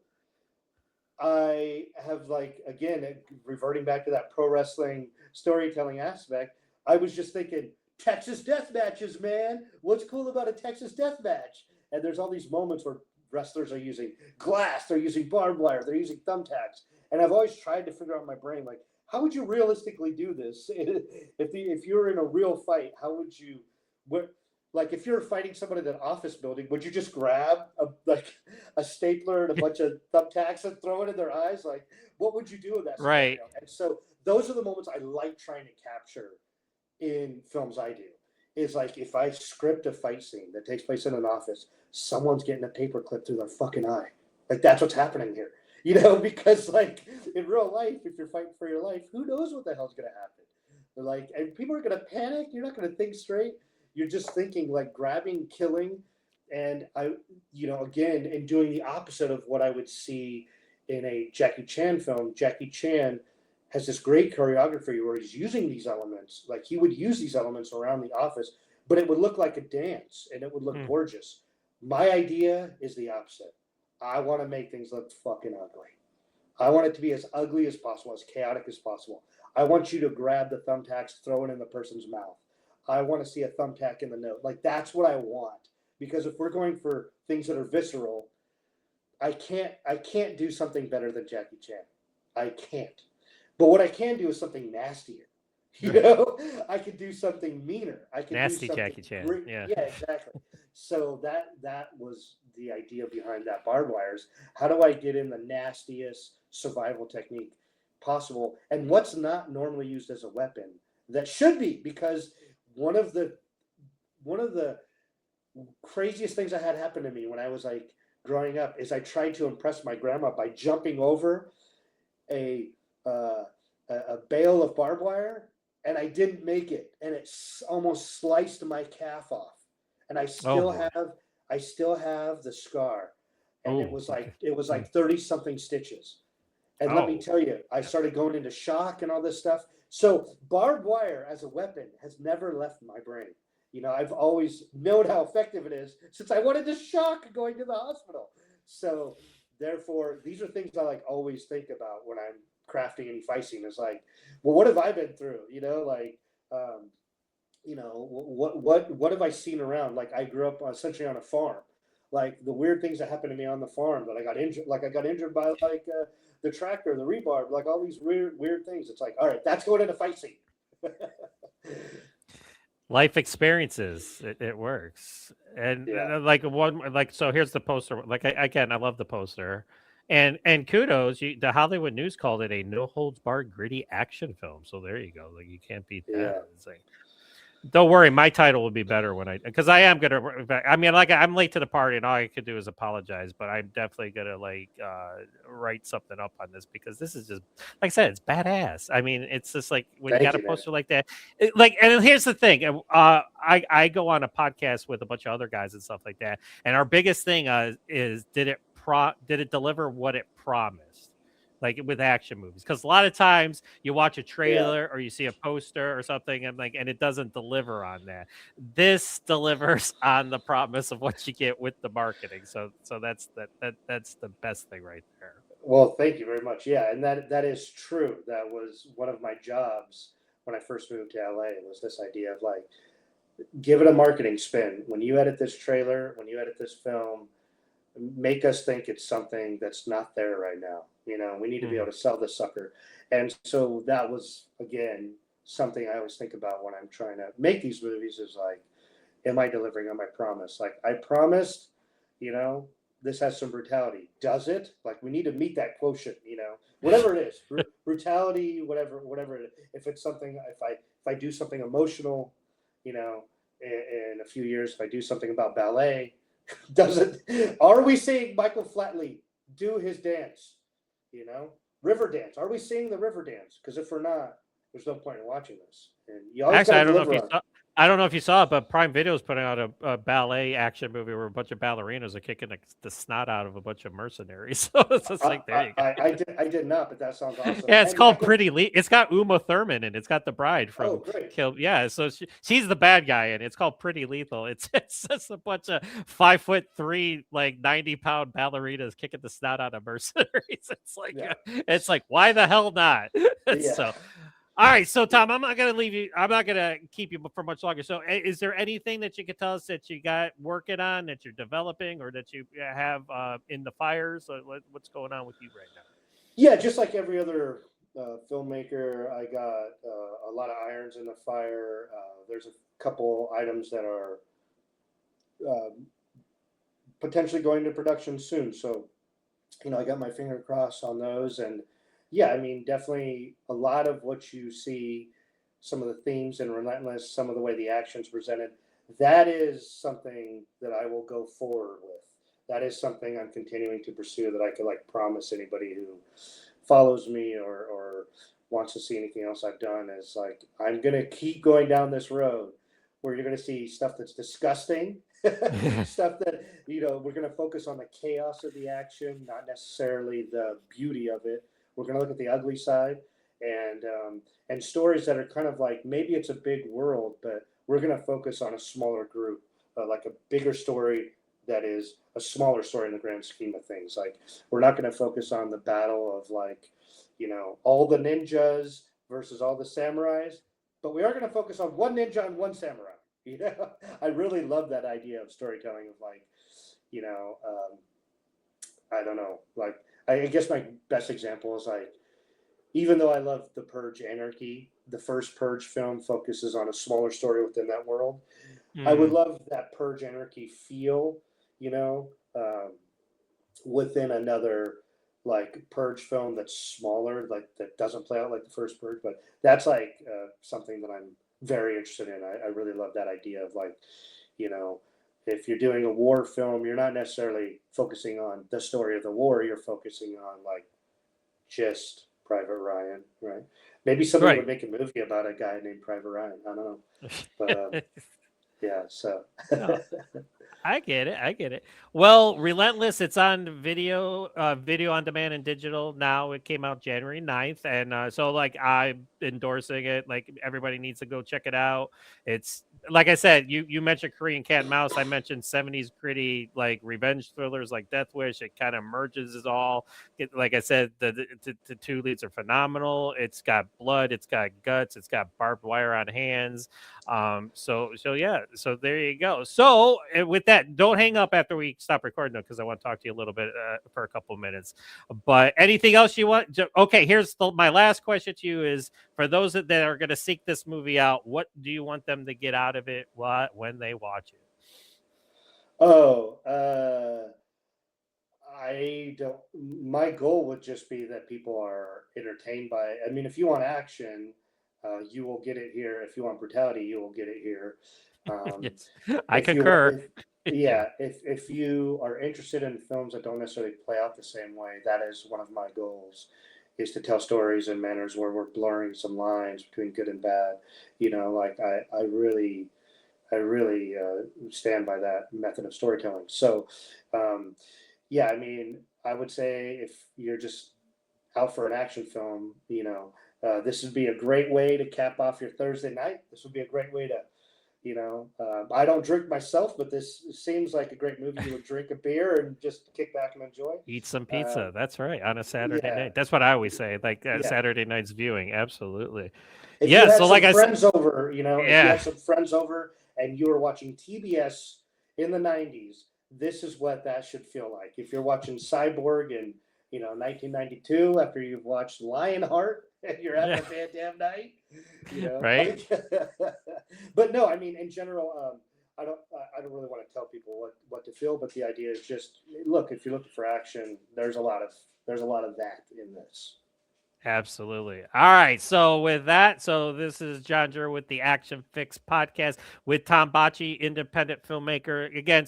I have, like, again, reverting back to that pro wrestling storytelling aspect. I was just thinking Texas death matches, man. What's cool about a Texas death match? And there's all these moments where wrestlers are using glass, they're using barbed wire, they're using thumbtacks, and I've always tried to figure out in my brain, like, how would you realistically do this? If you're in a real fight, how would you? Like, if you're fighting someone in an office building, would you just grab a stapler and a bunch of thumbtacks and throw it in their eyes? Like, what would you do in that scenario? Right. And so those are the moments I like trying to capture in films I do. Is like, if I script a fight scene that takes place in an office, someone's getting a paper clip through their fucking eye. Like, that's what's happening here. Because, like, in real life, if you're fighting for your life, who knows what the hell's going to happen? They're like, and people are going to panic. You're not going to think straight. You're just thinking, like, grabbing, killing, and again, and doing the opposite of what I would see in a Jackie Chan film. Jackie Chan has this great choreography where he's using these elements. Like, he would use these elements around the office, but it would look like a dance, and it would look gorgeous. My idea is the opposite. I want to make things look fucking ugly. I want it to be as ugly as possible, as chaotic as possible. I want you to grab the thumbtacks, throw it in the person's mouth. I want to see a thumbtack in the note. Like, that's what I want. Because if we're going for things that are visceral, I can't do something better than Jackie Chan. I can't. But what I can do is something nastier. I could do something meaner. I could Nasty do something Jackie Chan. Yeah, exactly. So that was the idea behind that barbed wires. How do I get in the nastiest survival technique possible? And what's not normally used as a weapon that should be? Because one of the craziest things I had happen to me when I was, like, growing up is I tried to impress my grandma by jumping over a bale of barbed wire, and I didn't make it, and it almost sliced my calf off, and I still have the scar, and it was like 30 something stitches. And let me tell you, I started going into shock and all this stuff. So barbed wire as a weapon has never left my brain. I've always known how effective it is since I wanted to shock going to the hospital. So therefore, these are things I, like, always think about when I'm crafting any fight scene. Is like, well, what have I been through? What have I seen around? Like, I grew up essentially on a farm. Like, the weird things that happened to me on the farm, that I got injured. Like, I got injured by, like, the tractor, the rebar, like, all these weird things. It's like, all right, that's going into fight scene. life experiences. It works. And so here's the poster. Like, I love the poster. And kudos, the Hollywood News called it a no holds barred gritty action film. So there you go. Like, you can't beat that. Yeah. It's like, don't worry, my title will be better because I am gonna. I mean, like, I'm late to the party, and all I could do is apologize. But I'm definitely gonna, like, write something up on this, because this is just, like I said, it's badass. I mean, it's just like, when you got a poster like that. And here's the thing. I go on a podcast with a bunch of other guys and stuff like that, and our biggest thing is did it deliver what it promised? Like, with action movies, because a lot of times you watch a trailer or you see a poster or something, and it doesn't deliver on that. This delivers on the promise of what you get with the marketing. So that's the best thing right there. Well, thank you very much. Yeah, and that is true. That was one of my jobs when I first moved to LA. It was this idea of, like, give it a marketing spin. When you edit this trailer, when you edit this film, make us think it's something that's not there right now. We need to be able to sell this sucker. And so that was, again, something I always think about when I'm trying to make these movies, is like, am I delivering on my promise? Like, I promised, this has some brutality. Does it? Like, we need to meet that quotient, whatever it is, brutality, whatever it is. If it's something, if I do something emotional, in a few years, if I do something about ballet, are we seeing Michael Flatley do his dance? River dance. Are we seeing the river dance? Because if we're not, there's no point in watching this. And you always Actually, I don't know if you on. saw. I don't know if you saw it, but Prime Video is putting out a ballet action movie where a bunch of ballerinas are kicking the snot out of a bunch of mercenaries. So it's just like, there you go. I did not, but that sounds awesome. Yeah, it's And called Michael, Pretty It's got Uma Thurman and it's got the bride oh, from great. Kill. Yeah, so she's the bad guy, and it's called Pretty Lethal. It's just a bunch of 5'3", like 90-pound ballerinas kicking the snot out of mercenaries. It's like, why the hell not? Yeah. So. All right, so Tom, I'm not gonna leave you. I'm not gonna keep you for much longer. So, is there anything that you could tell us that you got working on, that you're developing, or that you have in the fires? What's going on with you right now? Yeah, just like every other filmmaker, I got a lot of irons in the fire. There's a couple items that are potentially going to production soon. So, I got my finger crossed on those. And yeah, I mean, definitely a lot of what you see, some of the themes in Relentless, some of the way the action's presented, that is something that I will go forward with. That is something I'm continuing to pursue that I could like promise anybody who follows me or wants to see anything else I've done is like, I'm going to keep going down this road where you're going to see stuff that's disgusting, stuff that, we're going to focus on the chaos of the action, not necessarily the beauty of it. We're going to look at the ugly side and stories that are kind of like, maybe it's a big world, but we're going to focus on a smaller group, like a bigger story that is a smaller story in the grand scheme of things. Like, we're not going to focus on the battle of like, all the ninjas versus all the samurais, but we are going to focus on one ninja and one samurai. I really love that idea of storytelling of like, I don't know, like, I guess my best example is like, even though I love the Purge Anarchy, the first Purge film focuses on a smaller story within that world. I would love that Purge Anarchy feel, within another like Purge film that's smaller, like that doesn't play out like the first Purge. But that's like something that I'm very interested in. I really love that idea of like, if you're doing a war film, you're not necessarily focusing on the story of the war. You're focusing on like just Private Ryan, right? Maybe somebody would make a movie about a guy named Private Ryan. I don't know, but yeah. So No, I get it. Well, Relentless, it's on video, video on demand and digital now. It came out January 9th. And so like I'm endorsing it. Like everybody needs to go check it out. It's like I said, you mentioned Korean Cat and Mouse. I mentioned 70s gritty like revenge thrillers like Death Wish. It kind of merges it all. Like I said, the two leads are phenomenal. It's got blood, it's got guts, it's got barbed wire on hands. So yeah, so there you go. So with that, don't hang up after we stop recording though, because I want to talk to you a little bit for a couple minutes. But anything else you want? Okay, here's my last question to you is, for those that are going to seek this movie out, what do you want them to get out of it when they watch it? Oh, I don't. My goal would just be that people are entertained by it. I mean, if you want action, you will get it here. If you want brutality, you will get it here. Yes, I concur. If you are interested in films that don't necessarily play out the same way, that is one of my goals, is to tell stories in manners where we're blurring some lines between good and bad. Like I really stand by that method of storytelling. So, yeah, I mean, I would say if you're just out for an action film, this would be a great way to cap off your Thursday night. This would be a great way to, I don't drink myself, but this seems like a great movie. You would drink a beer and just kick back and enjoy. Eat some pizza. That's right. On a Saturday night. That's what I always say. Like Saturday night's viewing. Absolutely. If you had so like friends over, if you had some friends over and you were watching TBS in the 90s, this is what that should feel like. If you're watching Cyborg in 1992 after you've watched Lionheart and you're having a bad damn night, right? But no, I mean, in general, I don't really want to tell people what to feel, but the idea is just look. If you're looking for action, there's a lot of that in this. Absolutely. All right. So with that, this is John Jerva with the ACTION-FLIX podcast with Tom Botchii, independent filmmaker. Again,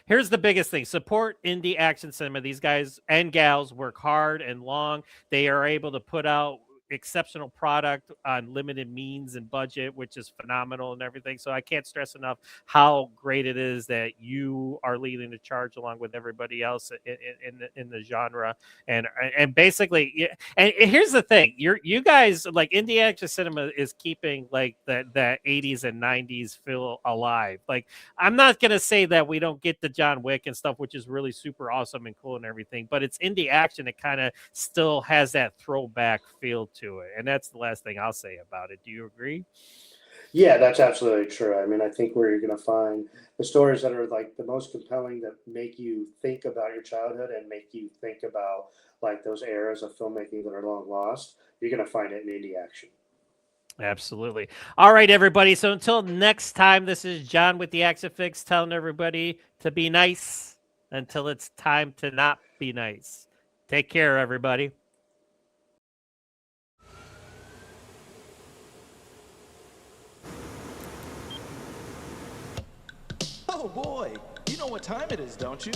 here's the biggest thing: support indie action cinema. These guys and gals work hard and long. They are able to put out exceptional product on limited means and budget, which is phenomenal and everything. So I can't stress enough how great it is that you are leading the charge along with everybody else in the genre. And basically, and here's the thing: you guys, like, indie action cinema is keeping like that 80s and 90s feel alive. Like, I'm not gonna say that we don't get the John Wick and stuff, which is really super awesome and cool and everything, but it's indie action that kind of still has that throwback feel to it. And that's the last thing I'll say about it. Do you agree? Yeah, that's absolutely true. I mean, I think where you're going to find the stories that are like the most compelling, that make you think about your childhood and make you think about like those eras of filmmaking that are long lost, you're going to find it in indie action. Absolutely. All right, everybody. So until next time, this is John with the ACTION-FLIX telling everybody to be nice until it's time to not be nice. Take care, everybody. Oh boy, you know what time it is, don't you?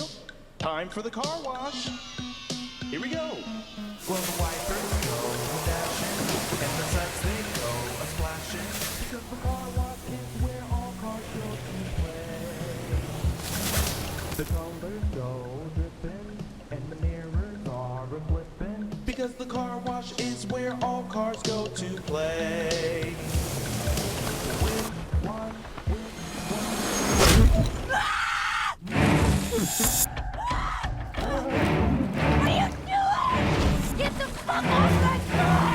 Time for the car wash. Here we go. Well, the wipers go dashing, and the sides they go a-splashing, because the car wash is where all cars go to play. The colors go dripping, and the mirrors are a-flipping, because the car wash is where all cars go to play. With one. What are you doing? Get the fuck off my car!